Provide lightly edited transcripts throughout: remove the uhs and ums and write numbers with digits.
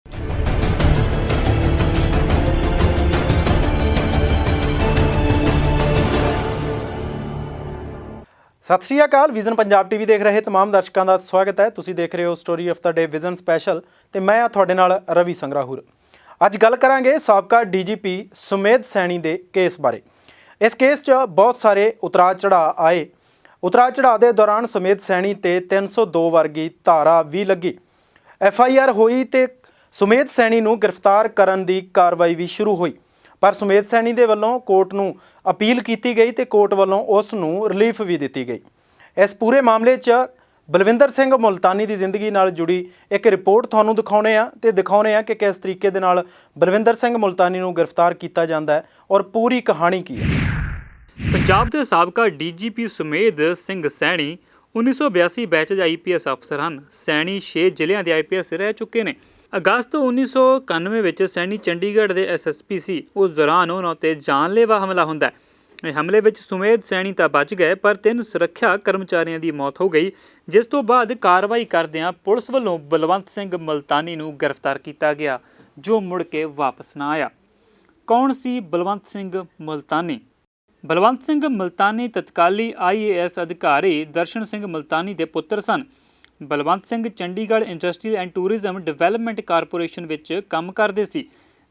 सत श्री अकाल। Vision Punjab TV देख रहे तमाम दर्शकों का स्वागत है। तुसीं देख रहे हो story of the day vision special ते मैं तुहाडे नाल रवि संगराहुर। अज गल करांगे साबका DGP सुमेध सैनी के केस बारे। इस केस च बहुत सारे उतरा चढ़ाव आए। उतरा चढ़ाव के दौरान सुमेध सैनी ते 302 वर्गी धारा भी लगी। FIR होई ते सुमेध सैनी नूं गिरफ्तार करन दी कार्रवाई भी शुरू हुई, पर सुमेध सैनी दे वल्लों कोर्ट नूं अपील की गई तो कोर्ट वल्लों उस नूं रिलीफ भी दी गई। इस पूरे मामले च बलविंदर सिंह मुल्तानी की जिंदगी नाल जुड़ी एक रिपोर्ट तुहानूं दिखाउने आ कि किस तरीके दे नाल बलविंदर सिंह मुल्तानी नूं गिरफ्तार किया जाता है और पूरी कहानी की है। पंजाब के साबका DGP सुमेध सिंह सैनी 1982 बैच के IPS अफसर हैं। सैनी 6 ਜ਼ਿਲ੍ਹਿਆਂ ਦੇ IPS रह चुके हैं। अगस्त 1991 ਵਿੱਚ सैनी चंडीगढ़ के SSP ਸੀ। उस दौरान उन्होंने ते जानलेवा हमला ਹੁੰਦਾ है। इस हमले ਵਿੱਚ सुमेध सैनी ਤਾਂ बच गए, पर 3 सुरक्षा कर्मचारियों की मौत हो गई, जिस तो बाद कार्रवाई करदिਆਂ पुलिस ਵੱਲੋਂ बलवंत सिंह मुल्तानी ਨੂੰ गिरफ्तार किया गया, जो मुड़ के वापस ना आया। कौन सी बलवंत सिंह मुल्तानी? बलवंत सिंह मुल्तानी तत्काली IAS अधिकारी दर्शन सिंह मुल्तानी के पुत्र son. Balwant Singh Chandigarh industrial and tourism development corporation विच काम करते सी।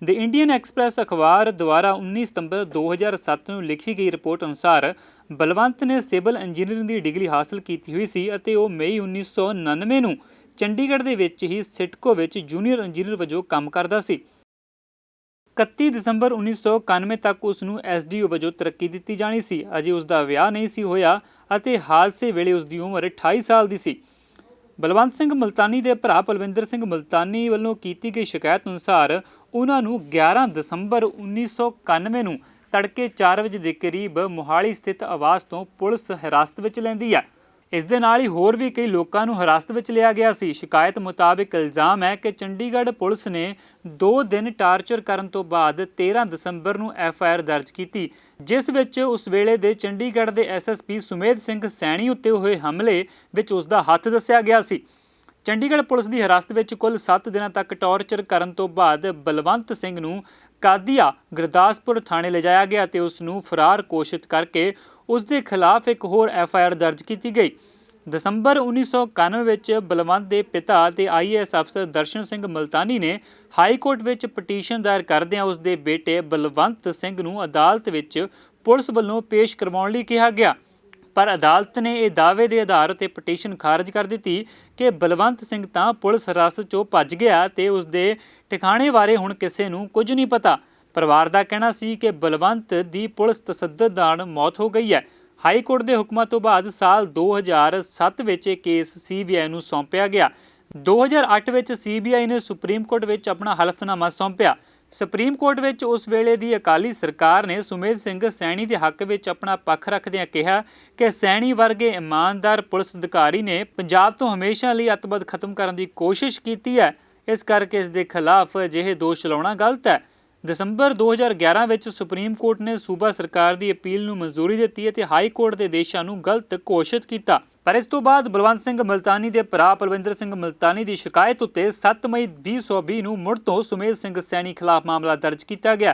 द इंडियन एक्सप्रैस अखबार द्वारा 19 सितंबर 2007 ਨੂੰ लिखी गई रिपोर्ट अनुसार बलवंत ने सिविल इंजीनियरिंग की डिग्री हासिल की हुई सी ਅਤੇ ਉਹ मई 1999 ਨੂੰ ਚੰਡੀਗੜ੍ਹ ਦੇ ਵਿੱਚ ਹੀ ਸਿਟਕੋ ਵਿੱਚ ਜੂਨੀਅਰ ਇੰਜੀਨੀਅਰ ਵਜੋਂ ਕੰਮ ਕਰਦਾ ਸੀ। 31 ਦਸੰਬਰ 1991 ਤੱਕ ਉਸ ਨੂੰ SDO ਵਜੋਂ ਤਰੱਕੀ ਦਿੱਤੀ ਜਾਣੀ ਸੀ। ਅਜੇ ਉਸ ਦਾ ਵਿਆਹ ਨਹੀਂ ਸੀ ਹੋਇਆ ਅਤੇ ਹਾਦਸੇ ਵੇਲੇ ਉਸ ਦੀ ਉਮਰ 28 ਸਾਲ ਦੀ ਸੀ। ਬਲਵੰਤ ਸਿੰਘ ਮੁਲਤਾਨੀ ਦੇ ਭਰਾ ਬਲਵਿੰਦਰ ਸਿੰਘ ਮੁਲਤਾਨੀ ਵੱਲੋਂ ਕੀਤੀ ਗਈ ਸ਼ਿਕਾਇਤ ਅਨੁਸਾਰ ਉਹਨਾਂ ਨੂੰ 11 ਦਸੰਬਰ 1991 ਨੂੰ ਤੜਕੇ 4 ਵਜੇ ਦੇ ਕਰੀਬ ਮੋਹਾਲੀ ਸਥਿਤ ਆਵਾਸ ਤੋਂ ਪੁਲਿਸ ਹਿਰਾਸਤ ਵਿੱਚ ਲੈਂਦੀ ਹੈ। ਇਸ ਦੇ ਨਾਲ ਹੀ ਹੋਰ ਵੀ ਕਈ ਲੋਕਾਂ ਨੂੰ ਹਿਰਾਸਤ ਵਿੱਚ ਲਿਆ ਗਿਆ ਸੀ। ਸ਼ਿਕਾਇਤ ਮੁਤਾਬਿਕ ਇਲਜ਼ਾਮ ਹੈ ਕਿ ਚੰਡੀਗੜ੍ਹ ਪੁਲਿਸ ਨੇ 2 ਦਿਨ ਟਾਰਚਰ ਕਰਨ ਤੋਂ ਬਾਅਦ 13 ਦਸੰਬਰ ਨੂੰ FIR ਦਰਜ ਕੀਤੀ, ਜਿਸ ਵਿੱਚ ਉਸ ਵੇਲੇ ਦੇ ਚੰਡੀਗੜ੍ਹ ਦੇ SSP ਸੁਮੇਧ ਸਿੰਘ ਸੈਣੀ ਉੱਤੇ ਹੋਏ ਹਮਲੇ ਵਿੱਚ ਉਸ ਦਾ ਹੱਥ ਦੱਸਿਆ ਗਿਆ ਸੀ। ਚੰਡੀਗੜ੍ਹ ਪੁਲਿਸ ਦੀ ਹਿਰਾਸਤ ਵਿੱਚ ਕੁੱਲ 7 ਦਿਨਾਂ ਤੱਕ ਟਾਰਚਰ ਕਰਨ ਤੋਂ ਬਾਅਦ ਬਲਵੰਤ ਸਿੰਘ ਨੂੰ ਕਾਦੀਆ ਗੁਰਦਾਸਪੁਰ ਥਾਣੇ ਲਿਜਾਇਆ ਗਿਆ ਅਤੇ ਉਸ ਨੂੰ ਫਰਾਰ ਘੋਸ਼ਿਤ ਕਰਕੇ ਉਸ ਦੇ ਖਿਲਾਫ ਇੱਕ ਹੋਰ FIR ਦਰਜ ਕੀਤੀ ਗਈ। ਦਸੰਬਰ 1991 ਵਿੱਚ ਬਲਵੰਤ ਦੇ ਪਿਤਾ ਅਤੇ IAS ਅਫਸਰ ਦਰਸ਼ਨ ਸਿੰਘ ਮੁਲਤਾਨੀ ਨੇ ਹਾਈ ਕੋਰਟ ਵਿੱਚ ਪਟੀਸ਼ਨ ਦਾਇਰ ਕਰਦਿਆਂ ਉਸ ਦੇ ਬੇਟੇ ਬਲਵੰਤ ਸਿੰਘ ਨੂੰ ਅਦਾਲਤ ਵਿੱਚ ਪੁਲਿਸ ਵੱਲੋਂ ਪੇਸ਼ ਕਰਵਾਉਣ ਲਈ ਕਿਹਾ ਗਿਆ, ਪਰ ਅਦਾਲਤ ਨੇ ਇਹ ਦਾਅਵੇ ਦੇ ਆਧਾਰ ਉੱਤੇ ਪਟੀਸ਼ਨ ਖਾਰਜ ਕਰ ਦਿੱਤੀ ਕਿ ਬਲਵੰਤ ਸਿੰਘ ਤਾਂ ਪੁਲਿਸ ਹਿਰਾਸਤ 'ਚੋਂ ਭੱਜ ਗਿਆ ਤੇ ਉਸ ਦੇ ਟਿਕਾਣੇ ਬਾਰੇ ਹੁਣ ਕਿਸੇ ਨੂੰ ਕੁਝ ਨਹੀਂ ਪਤਾ। ਪਰਿਵਾਰ ਦਾ ਕਹਿਣਾ ਸੀ ਕਿ ਬਲਵੰਤ ਦੀ ਪੁਲਿਸ ਤਸ਼ੱਦਦ ਨਾਲ ਮੌਤ ਹੋ ਗਈ ਹੈ। ਹਾਈ ਕੋਰਟ ਦੇ ਹੁਕਮਾਂ ਤੋਂ ਬਾਅਦ ਸਾਲ 2007 ਵਿੱਚ ਇਹ ਕੇਸ CBI ਨੂੰ ਸੌਂਪਿਆ ਗਿਆ। 2008 ਵਿੱਚ CBI ਨੇ ਸੁਪਰੀਮ ਕੋਰਟ ਵਿੱਚ ਆਪਣਾ ਹਲਫਨਾਮਾ ਸੌਂਪਿਆ। ਸੁਪਰੀਮ ਕੋਰਟ ਵਿੱਚ ਉਸ ਵੇਲੇ ਦੀ ਅਕਾਲੀ ਸਰਕਾਰ ਨੇ ਸੁਮੇਧ ਸਿੰਘ ਸੈਣੀ ਦੇ ਹੱਕ ਵਿੱਚ ਆਪਣਾ ਪੱਖ ਰੱਖਦਿਆਂ ਕਿਹਾ ਕਿ ਸੈਣੀ ਵਰਗੇ ਇਮਾਨਦਾਰ ਪੁਲਿਸ ਅਧਿਕਾਰੀ ਨੇ ਪੰਜਾਬ ਤੋਂ ਹਮੇਸ਼ਾ ਲਈ ਅੱਤਵਾਦ ਖਤਮ ਕਰਨ ਦੀ ਕੋਸ਼ਿਸ਼ ਕੀਤੀ ਹੈ, ਇਸ ਕਰਕੇ ਇਸ ਦੇ ਖਿਲਾਫ ਅਜਿਹੇ ਦੋਸ਼ ਲਾਉਣਾ ਗਲਤ ਹੈ। ਦਸੰਬਰ 2011 ਵਿੱਚ ਸੁਪਰੀਮ ਕੋਰਟ ਨੇ ਸੂਬਾ ਸਰਕਾਰ ਦੀ ਅਪੀਲ ਨੂੰ ਮਨਜ਼ੂਰੀ ਦਿੱਤੀ ਅਤੇ ਹਾਈ ਕੋਰਟ ਦੇ ਆਦੇਸ਼ਾਂ ਨੂੰ ਗਲਤ ਘੋਸ਼ਿਤ ਕੀਤਾ। ਪਰ ਇਸ ਤੋਂ ਬਾਅਦ ਬਲਵੰਤ ਸਿੰਘ ਮੁਲਤਾਨੀ ਦੇ ਭਰਾ ਬਲਵਿੰਦਰ ਸਿੰਘ ਮੁਲਤਾਨੀ ਦੀ ਸ਼ਿਕਾਇਤ ਉੱਤੇ 7 ਮਈ 2020 ਨੂੰ ਮੁੜ ਤੋਂ ਸੁਮੇਧ ਸਿੰਘ ਸੈਣੀ ਖਿਲਾਫ ਮਾਮਲਾ ਦਰਜ ਕੀਤਾ ਗਿਆ।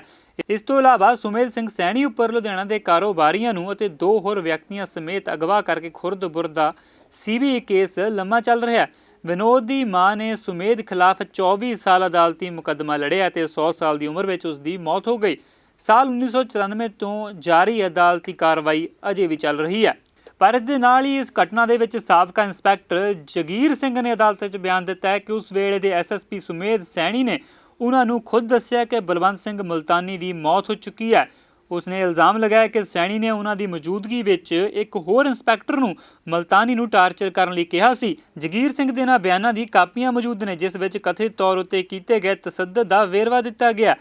ਇਸ ਤੋਂ ਇਲਾਵਾ ਸੁਮੇਧ ਸਿੰਘ ਸੈਣੀ ਉੱਪਰ ਲੁਧਿਆਣਾ ਦੇ ਕਾਰੋਬਾਰੀਆਂ ਨੂੰ ਅਤੇ 2 ਹੋਰ ਵਿਅਕਤੀਆਂ ਸਮੇਤ ਅਗਵਾ ਕਰਕੇ ਖੁਰਦ-ਬੁਰਦ ਦਾ CBI ਕੇਸ ਲੰਮਾ ਚੱਲ ਰਿਹਾ। ਵਿਨੋਦ ਦੀ ਮਾਂ ਨੇ ਸੁਮੇਧ ਖਿਲਾਫ 24 ਸਾਲ ਅਦਾਲਤੀ ਮੁਕੱਦਮਾ ਲੜਿਆ ਅਤੇ 100 ਸਾਲ ਦੀ ਉਮਰ ਵਿੱਚ ਉਸ ਦੀ ਮੌਤ ਹੋ ਗਈ। ਸਾਲ 1994 ਤੋਂ ਜਾਰੀ ਅਦਾਲਤੀ ਕਾਰਵਾਈ ਅਜੇ ਵੀ ਚੱਲ ਰਹੀ ਹੈ। ਪਰ ਇਸ ਦੇ ਨਾਲ ਹੀ ਇਸ ਘਟਨਾ ਦੇ ਵਿੱਚ ਸਾਬਕਾ ਇੰਸਪੈਕਟਰ ਜਗੀਰ ਸਿੰਘ ਨੇ ਅਦਾਲਤ ਵਿੱਚ ਬਿਆਨ ਦਿੱਤਾ ਹੈ ਕਿ ਉਸ ਵੇਲੇ ਦੇ SSP ਸੁਮੇਧ ਸੈਣੀ ਨੇ ਉਹਨਾਂ ਨੂੰ ਖੁਦ ਦੱਸਿਆ ਕਿ ਬਲਵੰਤ ਸਿੰਘ ਮੁਲਤਾਨੀ ਦੀ ਮੌਤ ਹੋ ਚੁੱਕੀ ਹੈ। ਉਸਨੇ ਇਲਜ਼ਾਮ ਲਗਾਇਆ ਕਿ ਸੈਣੀ ਨੇ ਉਹਨਾਂ ਦੀ ਮੌਜੂਦਗੀ ਵਿੱਚ ਇੱਕ ਹੋਰ ਇੰਸਪੈਕਟਰ ਨੂੰ ਮੁਲਤਾਨੀ ਨੂੰ ਟਾਰਚਰ ਕਰਨ ਲਈ ਕਿਹਾ ਸੀ। ਜਗੀਰ ਸਿੰਘ ਦੇ ਇਹਨਾਂ ਬਿਆਨਾਂ ਦੀ ਕਾਪੀਆਂ ਮੌਜੂਦ ਨੇ, ਜਿਸ ਵਿੱਚ ਕਥਿਤ ਤੌਰ ਉੱਤੇ ਕੀਤੇ ਗਏ ਤਸ਼ੱਦਦ ਦਾ ਵੇਰਵਾ ਦਿੱਤਾ ਗਿਆ।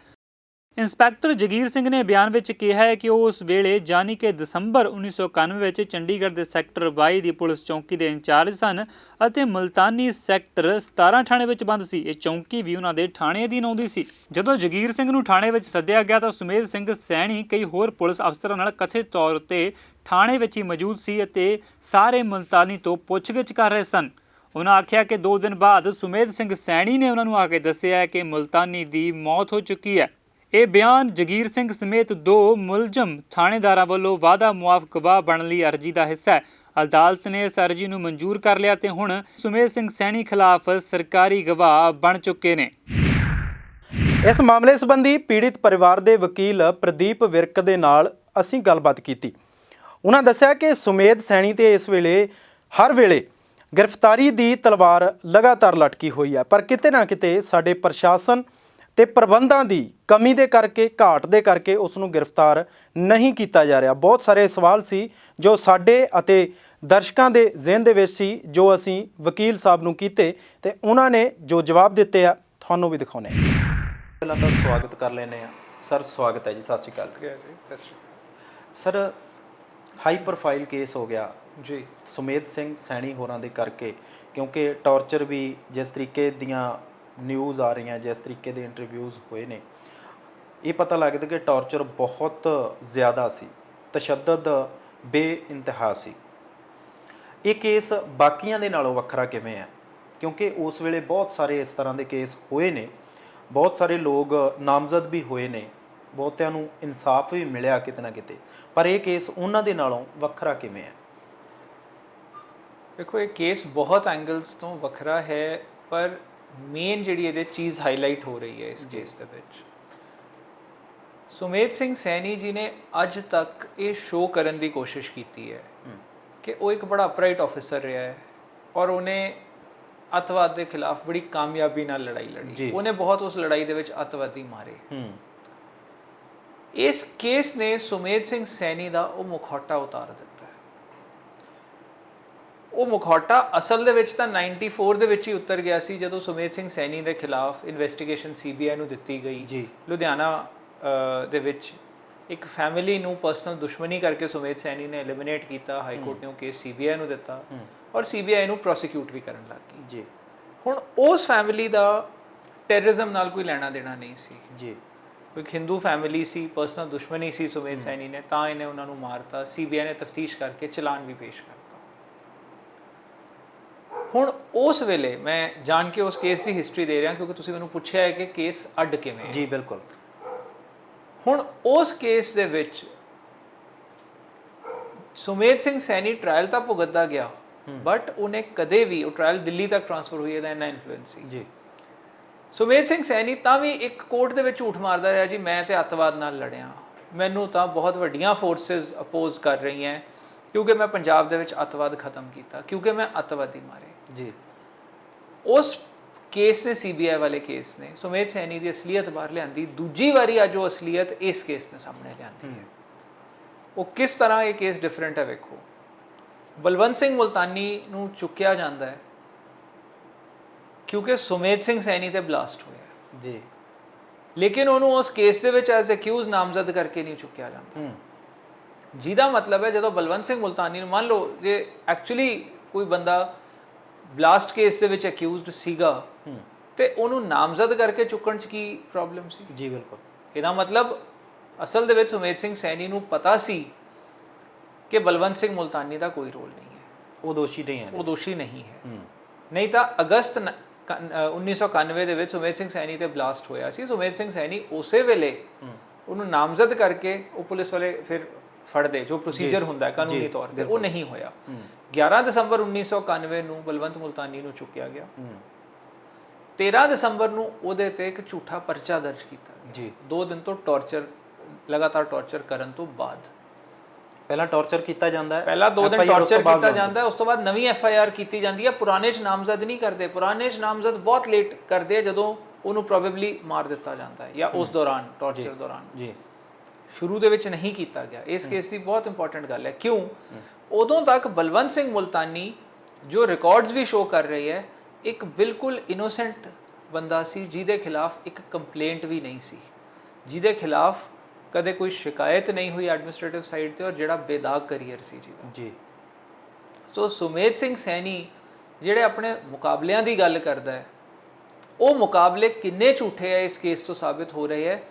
ਇੰਸਪੈਕਟਰ ਜਗੀਰ ਸਿੰਘ ਨੇ ਬਿਆਨ ਵਿੱਚ ਕਿਹਾ ਹੈ ਕਿ ਉਹ ਉਸ ਵੇਲੇ ਯਾਨੀ ਕਿ ਦਸੰਬਰ 1991 ਵਿੱਚ ਚੰਡੀਗੜ੍ਹ ਦੇ ਸੈਕਟਰ 22 ਦੀ ਪੁਲਿਸ ਚੌਂਕੀ ਦੇ ਇੰਚਾਰਜ ਸਨ ਅਤੇ ਮੁਲਤਾਨੀ ਸੈਕਟਰ 17 ਥਾਣੇ ਵਿੱਚ ਬੰਦ ਸੀ। ਇਹ ਚੌਂਕੀ ਵੀ ਉਹਨਾਂ ਦੇ ਥਾਣੇ ਅਧੀਨ ਆਉਂਦੀ ਸੀ। ਜਦੋਂ ਜਗੀਰ ਸਿੰਘ ਨੂੰ ਥਾਣੇ ਵਿੱਚ ਸੱਦਿਆ ਗਿਆ ਤਾਂ ਸੁਮੇਧ ਸਿੰਘ ਸੈਣੀ ਕਈ ਹੋਰ ਪੁਲਿਸ ਅਫਸਰਾਂ ਨਾਲ ਕਥਿਤ ਤੌਰ ਉੱਤੇ ਥਾਣੇ ਵਿੱਚ ਹੀ ਮੌਜੂਦ ਸੀ ਅਤੇ ਸਾਰੇ ਮੁਲਤਾਨੀ ਤੋਂ ਪੁੱਛਗਿੱਛ ਕਰ ਰਹੇ ਸਨ। ਉਹਨਾਂ ਆਖਿਆ ਕਿ 2 ਦਿਨ ਬਾਅਦ ਸੁਮੇਧ ਸਿੰਘ ਸੈਣੀ ਨੇ ਉਹਨਾਂ ਨੂੰ ਆ ਕੇ ਦੱਸਿਆ ਕਿ ਮੁਲਤਾਨੀ ਦੀ ਮੌਤ ਹੋ ਚੁੱਕੀ ਹੈ। ਇਹ ਬਿਆਨ ਜਗੀਰ ਸਿੰਘ ਸਮੇਤ 2 ਮੁਲਜ਼ਮ ਥਾਣੇਦਾਰਾਂ ਵੱਲੋਂ ਵਾਅਦਾ ਮੁਆਫ ਗਵਾਹ ਬਣਨ ਲਈ ਅਰਜੀ ਦਾ ਹਿੱਸਾ ਹੈ। ਅਦਾਲਤ ਨੇ ਇਸ ਅਰਜੀ ਨੂੰ ਮਨਜ਼ੂਰ ਕਰ ਲਿਆ ਤੇ ਹੁਣ ਸੁਮੇਧ ਸਿੰਘ ਸੈਣੀ ਖਿਲਾਫ ਸਰਕਾਰੀ ਗਵਾਹ ਬਣ ਚੁੱਕੇ ਨੇ। ਇਸ ਮਾਮਲੇ ਸੰਬੰਧੀ ਪੀੜਿਤ ਪਰਿਵਾਰ ਦੇ ਵਕੀਲ ਪ੍ਰਦੀਪ ਵਿਰਕ ਦੇ ਨਾਲ ਅਸੀਂ ਗੱਲਬਾਤ ਕੀਤੀ। ਉਹਨਾਂ ਦੱਸਿਆ ਕਿ ਸੁਮੇਧ ਸੈਣੀ ਤੇ ਇਸ ਵੇਲੇ ਹਰ ਵੇਲੇ ਗ੍ਰਿਫਤਾਰੀ ਦੀ ਤਲਵਾਰ ਲਗਾਤਾਰ ਲਟਕੀ ਹੋਈ ਹੈ, ਪਰ ਕਿਤੇ ਨਾ ਕਿਤੇ ਸਾਡੇ ਪ੍ਰਸ਼ਾਸਨ ਤੇ ਪ੍ਰਬੰਧਾਂ ਦੀ ਕਮੀ ਦੇ ਕਰਕੇ, ਘਾਟ ਦੇ ਕਰਕੇ ਉਸ ਨੂੰ ਗ੍ਰਿਫਤਾਰ ਨਹੀਂ ਕੀਤਾ ਜਾ ਰਿਹਾ। ਬਹੁਤ ਸਾਰੇ ਸਵਾਲ ਸੀ ਜੋ ਸਾਡੇ ਅਤੇ ਦਰਸ਼ਕਾਂ ਦੇ ਜ਼ਿਹਨ ਦੇ ਵਿੱਚ ਸੀ, ਜੋ ਅਸੀਂ ਵਕੀਲ ਸਾਹਿਬ ਨੂੰ ਕੀਤੇ ਤੇ ਉਹਨਾਂ ਨੇ ਜੋ ਜਵਾਬ ਦਿੱਤੇ ਆ ਤੁਹਾਨੂੰ ਵੀ ਦਿਖਾਉਂਦੇ ਹਾਂ। ਪਹਿਲਾਂ ਤਾਂ ਸਵਾਗਤ ਕਰ ਲੈਂਦੇ ਹਾਂ ਸਰ। ਸਵਾਗਤ ਹੈ ਜੀ, ਸਤਿ ਸ਼੍ਰੀ ਅਕਾਲ। ਸਤਿ ਸ਼੍ਰੀ ਅਕਾਲ ਸਰ, ਹਾਈ ਪ੍ਰੋਫਾਈਲ ਕੇਸ ਹੋ ਗਿਆ ਜੀ ਸੁਮੇਧ ਸਿੰਘ ਸੈਣੀ ਹੋਰਾਂ ਦੇ ਕਰਕੇ, ਕਿਉਂਕਿ ਟੌਰਚਰ ਵੀ ਜਿਸ ਤਰੀਕੇ ਦੀਆਂ ਨਿਊਜ਼ ਆ ਰਹੀਆਂ, ਜਿਸ ਤਰੀਕੇ ਦੇ ਇੰਟਰਵਿਊਜ਼ ਹੋਏ ਨੇ, ਇਹ ਪਤਾ ਲੱਗਦਾ ਕਿ ਟੌਰਚਰ ਬਹੁਤ ਜ਼ਿਆਦਾ ਸੀ, ਤਸ਼ੱਦਦ ਬੇਇੰਤਹਾ ਸੀ। ਇਹ ਕੇਸ ਬਾਕੀਆਂ ਦੇ ਨਾਲੋਂ ਵੱਖਰਾ ਕਿਵੇਂ ਹੈ? ਕਿਉਂਕਿ ਉਸ ਵੇਲੇ ਬਹੁਤ ਸਾਰੇ ਇਸ ਤਰ੍ਹਾਂ ਦੇ ਕੇਸ ਹੋਏ ਨੇ, ਬਹੁਤ ਸਾਰੇ ਲੋਕ ਨਾਮਜ਼ਦ ਵੀ ਹੋਏ ਨੇ, ਬਹੁਤਿਆਂ ਨੂੰ ਇਨਸਾਫ ਵੀ ਮਿਲਿਆ ਕਿਤੇ ਨਾ ਕਿਤੇ, ਪਰ ਇਹ ਕੇਸ ਉਹਨਾਂ ਦੇ ਨਾਲੋਂ ਵੱਖਰਾ ਕਿਵੇਂ ਹੈ? ਦੇਖੋ, ਇਹ ਕੇਸ ਬਹੁਤ ਐਂਗਲਸ ਤੋਂ ਵੱਖਰਾ ਹੈ, ਪਰ ਮੇਨ ਜਿਹੜੀ ਇਹਦੇ ਚੀਜ਼ ਹਾਈਲਾਈਟ ਹੋ ਰਹੀ ਹੈ ਇਸ ਕੇਸ ਦੇ ਵਿੱਚ, ਸੁਮੇਧ ਸਿੰਘ ਸੈਣੀ ਜੀ ਨੇ ਅੱਜ ਤੱਕ ਇਹ ਸ਼ੋਅ ਕਰਨ ਦੀ ਕੋਸ਼ਿਸ਼ ਕੀਤੀ ਹੈ ਕਿ ਉਹ ਇੱਕ ਬੜਾ ਅਪਰਾਈਟ ਆਫਿਸਰ ਰਿਹਾ ਹੈ ਔਰ ਉਹਨੇ ਅੱਤਵਾਦ ਦੇ ਖਿਲਾਫ ਬੜੀ ਕਾਮਯਾਬੀ ਨਾਲ ਲੜਾਈ ਲੜੀ। ਉਹਨੇ ਬਹੁਤ ਉਸ ਲੜਾਈ ਦੇ ਵਿੱਚ ਅੱਤਵਾਦੀ ਮਾਰੇ। ਇਸ ਕੇਸ ਨੇ ਸੁਮੇਧ ਸਿੰਘ ਸੈਣੀ ਦਾ ਉਹ ਮੁਖੌਟਾ ਉਤਾਰ ਦਿੱਤਾ ਹੈ। ਉਹ ਮੁਖੌਟਾ ਅਸਲ ਦੇ ਵਿੱਚ ਤਾਂ 94 ਦੇ ਵਿੱਚ ਹੀ ਉਤਰ ਗਿਆ ਸੀ, ਜਦੋਂ ਸੁਮੇਧ ਸਿੰਘ ਸੈਣੀ ਦੇ ਖਿਲਾਫ ਇਨਵੈਸਟੀਗੇਸ਼ਨ CBI ਨੂੰ ਦਿੱਤੀ ਗਈ। ਲੁਧਿਆਣਾ ਦੇ ਵਿੱਚ ਇੱਕ ਫੈਮਿਲੀ ਨੂੰ ਪਰਸਨਲ ਦੁਸ਼ਮਣੀ ਕਰਕੇ ਸੁਮੇਧ ਸੈਣੀ ਨੇ ਐਲੀਮੀਨੇਟ ਕੀਤਾ। ਹਾਈ ਕੋਰਟ ਨੇ ਉਹ ਕੇਸ CBI ਨੂੰ ਦਿੱਤਾ ਔਰ CBI ਨੂੰ ਪ੍ਰੋਸੀਕਿਊਟ ਵੀ ਕਰਨ ਲੱਗ ਗਈ ਜੀ। ਹੁਣ ਉਸ ਫੈਮਿਲੀ ਦਾ ਟੈਰਰਿਜ਼ਮ ਨਾਲ ਕੋਈ ਲੈਣਾ ਦੇਣਾ ਨਹੀਂ ਸੀ ਜੀ। ਕੋਈ ਹਿੰਦੂ ਫੈਮਿਲੀ ਸੀ, ਪਰਸਨਲ ਦੁਸ਼ਮਣੀ ਸੀ ਸੁਮੇਧ ਸੈਣੀ ਨੇ, ਤਾਂ ਇਹਨੇ ਉਹਨਾਂ ਨੂੰ ਮਾਰਤਾ। CBI ਨੇ ਤਫਤੀਸ਼ ਕਰਕੇ ਚਲਾਨ ਵੀ ਪੇਸ਼ ਕਰਤਾ। ਹੁਣ ਉਸ ਵੇਲੇ ਮੈਂ ਜਾਣ ਕੇ ਉਸ ਕੇਸ ਦੀ ਹਿਸਟਰੀ ਦੇ ਰਿਹਾ ਕਿਉਂਕਿ ਤੁਸੀਂ ਮੈਨੂੰ ਪੁੱਛਿਆ ਹੈ ਕਿ ਕੇਸ ਅੱਡ ਕਿਵੇਂ ਹੈ। ਜੀ ਬਿਲਕੁਲ। ਹੁਣ ਉਸ ਕੇਸ ਦੇ ਵਿੱਚ ਸੁਮੇਧ ਸਿੰਘ ਸੈਣੀ ਟ੍ਰਾਇਲ ਤਾਂ ਭੁਗਤਦਾ ਗਿਆ, ਬਟ ਉਹਨੇ ਕਦੇ ਵੀ, ਉਹ ਟ੍ਰਾਇਲ ਦਿੱਲੀ ਤੱਕ ਟ੍ਰਾਂਸਫਰ ਹੋਈ, ਇਹਦਾ ਇੰਨਾ ਇਨਫਲੂਐਂਸ ਸੀ ਜੀ। ਸੁਮੇਧ ਸਿੰਘ ਸੈਣੀ ਤਾਂ ਵੀ ਇੱਕ ਕੋਰਟ ਦੇ ਵਿੱਚ ਝੂਠ ਮਾਰਦਾ ਰਿਹਾ ਜੀ, ਮੈਂ ਤੇ ਅੱਤਵਾਦ ਨਾਲ ਲੜਿਆ, ਮੈਨੂੰ ਤਾਂ ਬਹੁਤ ਵੱਡੀਆਂ ਫੋਰਸਿਸ ਅਪੋਜ਼ ਕਰ ਰਹੀਆਂ ਕਿਉਂਕਿ ਮੈਂ ਪੰਜਾਬ ਦੇ ਵਿੱਚ ਅੱਤਵਾਦ ਖਤਮ ਕੀਤਾ, ਕਿਉਂਕਿ ਮੈਂ ਅੱਤਵਾਦੀ ਮਾਰੇ ਜੀ। ਉਸ ਕੇਸ ਨੇ, CBI ਵਾਲੇ ਕੇਸ ਨੇ ਸੁਮੇਧ ਸੈਣੀ ਦੀ ਅਸਲੀਅਤ ਬਾਹਰ ਲਿਆਂਦੀ। ਦੂਜੀ ਵਾਰੀ ਅੱਜ ਉਹ ਅਸਲੀਅਤ ਇਸ ਕੇਸ ਨੇ ਸਾਹਮਣੇ ਲਿਆਂਦੀ ਹੈ। ਉਹ ਕਿਸ ਤਰ੍ਹਾਂ ਇਹ ਕੇਸ ਡਿਫਰੈਂਟ ਹੈ ਵੇਖੋ। ਬਲਵੰਤ ਸਿੰਘ ਮੁਲਤਾਨੀ ਨੂੰ ਚੁੱਕਿਆ ਜਾਂਦਾ ਹੈ ਕਿਉਂਕਿ ਸੁਮੇਧ ਸਿੰਘ ਸੈਣੀ ਤੇ ਬਲਾਸਟ ਹੋਇਆ ਜੀ, ਲੇਕਿਨ ਉਹਨੂੰ ਉਸ ਕੇਸ ਦੇ ਵਿੱਚ ਐਜ਼ ਅਕਿਊਜ਼ ਨਾਮਜ਼ਦ ਕਰਕੇ ਨਹੀਂ ਚੁੱਕਿਆ ਜਾਂਦਾ। ਜਿਹਦਾ ਮਤਲਬ ਹੈ ਜਦੋਂ ਬਲਵੰਤ ਸਿੰਘ ਮੁਲਤਾਨੀ ਨੂੰ, ਮੰਨ ਲਓ ਜੇ ਐਕਚੁਅਲੀ ਕੋਈ ਬੰਦਾ ਬਲਾਸਟ ਕੇਸ ਦੇ ਵਿੱਚ ਅਕਿਊਜ਼ਡ ਸੀਗਾ ਤੇ ਉਹਨੂੰ ਨਾਮਜ਼ਦ ਕਰਕੇ ਚੁੱਕਣ 'ਚ ਕੀ ਪ੍ਰੋਬਲਮ ਸੀ? ਜੀ ਬਿਲਕੁਲ। ਇਹਦਾ ਮਤਲਬ ਅਸਲ ਦੇ ਵਿੱਚ ਸੁਮੇਧ ਸਿੰਘ ਸੈਣੀ ਨੂੰ ਪਤਾ ਸੀ ਕਿ ਬਲਵੰਤ ਸਿੰਘ ਮੁਲਤਾਨੀ ਦਾ ਕੋਈ ਰੋਲ ਨਹੀਂ ਹੈ, ਉਹ ਦੋਸ਼ੀ ਨਹੀਂ ਹੈ, ਉਹ ਦੋਸ਼ੀ ਨਹੀਂ ਹੈ। ਨਹੀਂ ਤਾਂ ਅਗਸਤ 1991 ਦੇ ਵਿੱਚ ਸੁਮੇਧ ਸਿੰਘ ਸੈਣੀ ਤੇ ਬਲਾਸਟ ਹੋਇਆ ਸੀ। ਸੁਮੇਧ ਸਿੰਘ ਸੈਣੀ ਉਸੇ ਵੇਲੇ ਉਹਨੂੰ ਨਾਮਜ਼ਦ ਕਰਕੇ ਉਹ ਪੁਲਿਸ ਵਾਲੇ ਫਿਰ ਫੜਦੇ, ਜੋ ਪ੍ਰੋਸੀਜਰ ਹੁੰਦਾ ਹੈ ਕਾਨੂੰਨੀ ਤੌਰ ਤੇ, ਉਹ ਨਹੀਂ ਹੋਇਆ। 11 ਦਸੰਬਰ 1991 ਨੂੰ ਬਲਵੰਤ ਮੁਲਤਾਨੀ ਨੂੰ ਚੁੱਕਿਆ ਗਿਆ। 13 ਦਸੰਬਰ ਨੂੰ ਉਹਦੇ ਤੇ ਇੱਕ ਝੂਠਾ ਪਰਚਾ ਦਰਜ ਕੀਤਾ ਜੀ। 2 ਦਿਨ ਤੋਂ ਟੌਰਚਰ, ਲਗਾਤਾਰ ਟੌਰਚਰ ਕਰਨ ਤੋਂ ਬਾਅਦ, ਪਹਿਲਾਂ ਟੌਰਚਰ ਕੀਤਾ ਜਾਂਦਾ ਹੈ, ਪਹਿਲਾਂ 2 ਦਿਨ ਟੌਰਚਰ ਕੀਤਾ ਜਾਂਦਾ ਹੈ, ਉਸ ਤੋਂ ਬਾਅਦ ਨਵੀਂ FIR ਕੀਤੀ ਜਾਂਦੀ ਹੈ। ਪੁਰਾਣੇ 'ਚ ਨਾਮਜ਼ਦ ਨਹੀਂ ਕਰਦੇ, ਪੁਰਾਣੇ 'ਚ ਨਾਮਜ਼ਦ ਬਹੁਤ ਲੇਟ ਕਰਦੇ ਆ, ਜਦੋਂ ਉਹਨੂੰ ਪ੍ਰੋਬੇਬਲੀ ਮਾਰ ਦਿੱਤਾ ਜਾਂਦਾ ਹੈ ਜਾਂ ਉਸ ਦੌਰਾਨ, ਟੌਰਚਰ ਦੌਰਾਨ ਜੀ। ਸ਼ੁਰੂ ਦੇ ਵਿੱਚ ਨਹੀਂ ਕੀਤਾ ਗਿਆ। ਇਸ ਕੇਸ ਦੀ ਬਹੁਤ ਇੰਪੋਰਟੈਂਟ ਗੱਲ ਹੈ। ਕਿਉਂ? ਉਦੋਂ ਤੱਕ ਬਲਵੰਤ ਸਿੰਘ ਮੁਲਤਾਨੀ, ਜੋ ਰਿਕਾਰਡਸ ਵੀ ਸ਼ੋ ਕਰ ਰਹੀ ਹੈ, ਇੱਕ ਬਿਲਕੁਲ ਇਨੋਸੈਂਟ ਬੰਦਾ ਸੀ, ਜਿਹਦੇ ਖਿਲਾਫ ਇੱਕ ਕੰਪਲੇਂਟ ਵੀ ਨਹੀਂ ਸੀ, ਜਿਹਦੇ ਖਿਲਾਫ ਕਦੇ ਕੋਈ ਸ਼ਿਕਾਇਤ ਨਹੀਂ ਹੋਈ ਐਡਮਿਨਿਸਟ੍ਰੇਟਿਵ ਸਾਈਡ ਤੇ, ਔਰ ਜਿਹੜਾ ਬੇਦਾਗ ਕਰੀਅਰ ਸੀ ਜਿਹਦਾ ਜੀ। ਸੋ ਸੁਮੇਧ ਸਿੰਘ ਸੈਣੀ ਜਿਹੜੇ ਆਪਣੇ ਮੁਕਾਬਲਿਆਂ ਦੀ ਗੱਲ ਕਰਦਾ ਹੈ, ਉਹ ਮੁਕਾਬਲੇ ਕਿੰਨੇ ਝੂਠੇ ਹੈ ਇਸ ਕੇਸ ਤੋਂ ਸਾਬਿਤ ਹੋ ਰਹੇ ਹੈ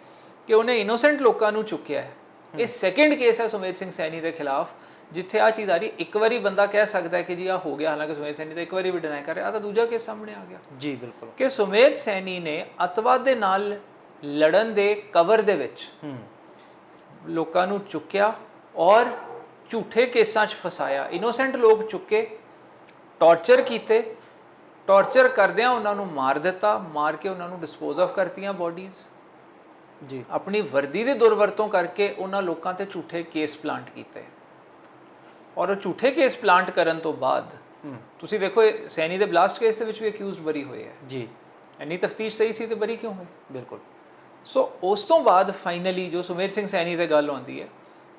ਕਿ ਉਹਨੇ ਇਨੋਸੈਂਟ ਲੋਕਾਂ ਨੂੰ ਚੁੱਕਿਆ ਹੈ। ਇਹ ਸੈਕੰਡ ਕੇਸ ਹੈ ਸੁਮੇਧ ਸਿੰਘ ਸੈਣੀ ਦੇ ਖਿਲਾਫ ਜਿੱਥੇ ਆ ਚੀਜ਼ ਆ ਰਹੀ, ਇੱਕ ਵਾਰੀ ਬੰਦਾ ਕਹਿ ਸਕਦਾ ਹੈ ਕਿ ਜੀ ਆ ਹੋ ਗਿਆ, ਹਾਲਾਂਕਿ ਸੁਮੇਧ ਸੈਣੀ ਤਾਂ ਇੱਕ ਵਾਰੀ ਵੀ ਡਿਨਾਈ ਕਰ ਰਿਹਾ, ਆ ਤਾਂ ਦੂਜਾ ਕੇਸ ਸਾਹਮਣੇ ਆ ਗਿਆ ਜੀ ਬਿਲਕੁਲ ਕਿ ਸੁਮੇਧ ਸੈਣੀ ਨੇ ਅੱਤਵਾਦ ਦੇ ਨਾਲ ਲੜਨ ਦੇ ਕਵਰ ਦੇ ਵਿੱਚ ਲੋਕਾਂ ਨੂੰ ਚੁੱਕਿਆ ਔਰ ਝੂਠੇ ਕੇਸਾਂ 'ਚ ਫਸਾਇਆ, ਇਨੋਸੈਂਟ ਲੋਕ ਚੁੱਕੇ, ਟੌਰਚਰ ਕੀਤੇ, ਟੌਰਚਰ ਕਰਦਿਆਂ ਉਹਨਾਂ ਨੂੰ ਮਾਰ ਦਿੱਤਾ, ਮਾਰ ਕੇ ਉਹਨਾਂ ਨੂੰ ਡਿਸਪੋਜ਼ ਆਫ ਕਰਤੀਆਂ ਬੋਡੀਜ਼ ਜੀ। ਆਪਣੀ ਵਰਦੀ ਦੀ ਦੁਰਵਰਤੋਂ ਕਰਕੇ ਉਹਨਾਂ ਲੋਕਾਂ ਤੇ ਝੂਠੇ ਕੇਸ ਪਲਾਂਟ ਕੀਤੇ ਔਰ ਉਹ ਝੂਠੇ ਕੇਸ ਪਲਾਂਟ ਕਰਨ ਤੋਂ ਬਾਅਦ ਤੁਸੀਂ ਵੇਖੋ ਸੈਣੀ ਦੇ ਬਲਾਸਟ ਕੇਸ ਦੇ ਵਿੱਚ ਵੀ ਅਕਿਊਜ਼ਡ ਬਰੀ ਹੋਏ ਹੈ ਜੀ। ਇੰਨੀ ਤਫਤੀਸ਼ ਸਹੀ ਸੀ ਤੇ ਬਰੀ ਕਿਉਂ ਹੋਏ? ਬਿਲਕੁਲ। ਸੋ ਉਸ ਤੋਂ ਬਾਅਦ ਫਾਈਨਲੀ ਜੋ ਸੁਮੇਧ ਸਿੰਘ ਸੈਣੀ ਤੇ ਗੱਲ ਆਉਂਦੀ ਹੈ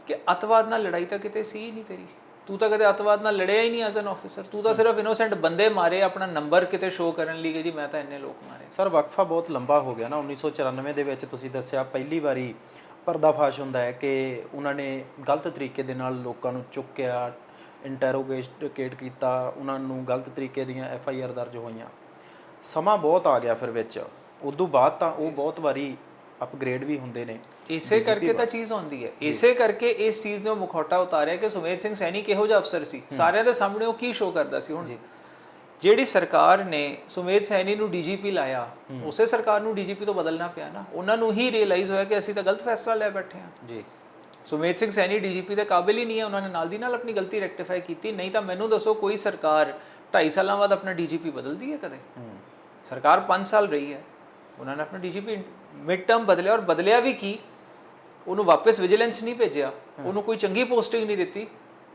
ਕਿ ਅੱਤਵਾਦ ਨਾਲ ਲੜਾਈ ਤਾਂ ਕਿਤੇ ਸੀ ਹੀ ਨਹੀਂ ਤੇਰੀ, ਤੂੰ ਤਾਂ ਕਦੇ ਅੱਤਵਾਦ ਨਾਲ ਲੜਿਆ ਹੀ ਨਹੀਂ ਐਜ਼ ਐਨ ਆਫੀਸਰ, ਤੂੰ ਤਾਂ ਸਿਰਫ ਇਨੋਸੈਂਟ ਬੰਦੇ ਮਾਰੇ ਆਪਣਾ ਨੰਬਰ ਕਿਤੇ ਸ਼ੋਅ ਕਰਨ ਲਈ ਕਿ ਜੀ ਮੈਂ ਤਾਂ ਇੰਨੇ ਲੋਕ ਮਾਰੇ। ਸਰ ਵਕਫਾ ਬਹੁਤ ਲੰਬਾ ਹੋ ਗਿਆ ਨਾ। 1994 ਦੇ ਵਿੱਚ ਤੁਸੀਂ ਦੱਸਿਆ ਪਹਿਲੀ ਵਾਰੀ ਪਰਦਾਫਾਸ਼ ਹੁੰਦਾ ਹੈ ਕਿ ਉਹਨਾਂ ਨੇ ਗਲਤ ਤਰੀਕੇ ਦੇ ਨਾਲ ਲੋਕਾਂ ਨੂੰ ਚੁੱਕਿਆ, ਇੰਟਰੋਗੇਟ ਕੀਤਾ, ਉਹਨਾਂ ਨੂੰ ਗਲਤ ਤਰੀਕੇ ਦੀਆਂ FIR ਦਰਜ ਹੋਈਆਂ। ਸਮਾਂ ਬਹੁਤ ਆ ਗਿਆ ਫਿਰ ਵਿੱਚ, ਉਦੋਂ ਬਾਅਦ ਤਾਂ ਉਹ ਬਹੁਤ ਵਾਰੀ ਅਪਗ੍ਰੇਡ ਵੀ ਹੁੰਦੇ ਨੇ। ਇਸੇ ਕਰਕੇ ਤਾਂ ਚੀਜ਼ ਹੁੰਦੀ ਹੈ, ਇਸੇ ਕਰਕੇ ਇਸ ਚੀਜ਼ ਨੇ ਉਹ ਮੁਖੌਟਾ ਉਤਾਰਿਆ ਕਿ ਸੁਮੇਧ ਸਿੰਘ ਸੈਣੀ ਕਿਹੋ ਜਿਹਾ ਅਫਸਰ ਸੀ, ਸਾਰਿਆਂ ਦੇ ਸਾਹਮਣੇ ਉਹ ਕੀ ਸ਼ੋਅ ਕਰਦਾ ਸੀ। ਹੁਣ ਜਿਹੜੀ ਸਰਕਾਰ ਨੇ ਸੁਮੇਧ ਸੈਣੀ ਨੂੰ DGP ਲਾਇਆ, ਉਸੇ ਸਰਕਾਰ ਨੂੰ DGP ਤੋਂ ਬਦਲਣਾ ਪਿਆ ਨਾ। ਉਹਨਾਂ ਨੂੰ ਹੀ ਰਿਅਲਾਈਜ਼ ਹੋਇਆ ਕਿ ਅਸੀਂ ਤਾਂ ਗਲਤ ਫੈਸਲਾ ਲੈ ਬੈਠੇ ਹਾਂ ਜੀ। ਸੁਮੇਧ ਸਿੰਘ ਸੈਣੀ DGP ਦੇ ਕਾਬਿਲ ਹੀ ਨਹੀਂ ਹੈ, ਉਹਨਾਂ ਨੇ ਨਾਲ ਦੀ ਨਾਲ ਆਪਣੀ ਗਲਤੀ ਰੈਕਟੀਫਾਈ ਕੀਤੀ। ਨਹੀਂ ਤਾਂ ਮੈਨੂੰ ਦੱਸੋ ਕੋਈ ਸਰਕਾਰ 2.5 ਸਾਲਾਂ ਬਾਅਦ ਆਪਣਾ DGP ਬਦਲਦੀ ਹੈ ਕਦੇ? ਸਰਕਾਰ 5 ਸਾਲ ਰਹੀ ਹੈ, ਉਹਨਾਂ ਨੇ ਆਪਣਾ DGP ਮਿਡ ਟਰਮ ਬਦਲਿਆ ਔਰ ਬਦਲਿਆ ਵੀ ਕੀ, ਉਹਨੂੰ ਵਾਪਸ ਵਿਜੀਲੈਂਸ ਨਹੀਂ ਭੇਜਿਆ, ਉਹਨੂੰ ਕੋਈ ਚੰਗੀ ਪੋਸਟਿੰਗ ਨਹੀਂ ਦਿੱਤੀ,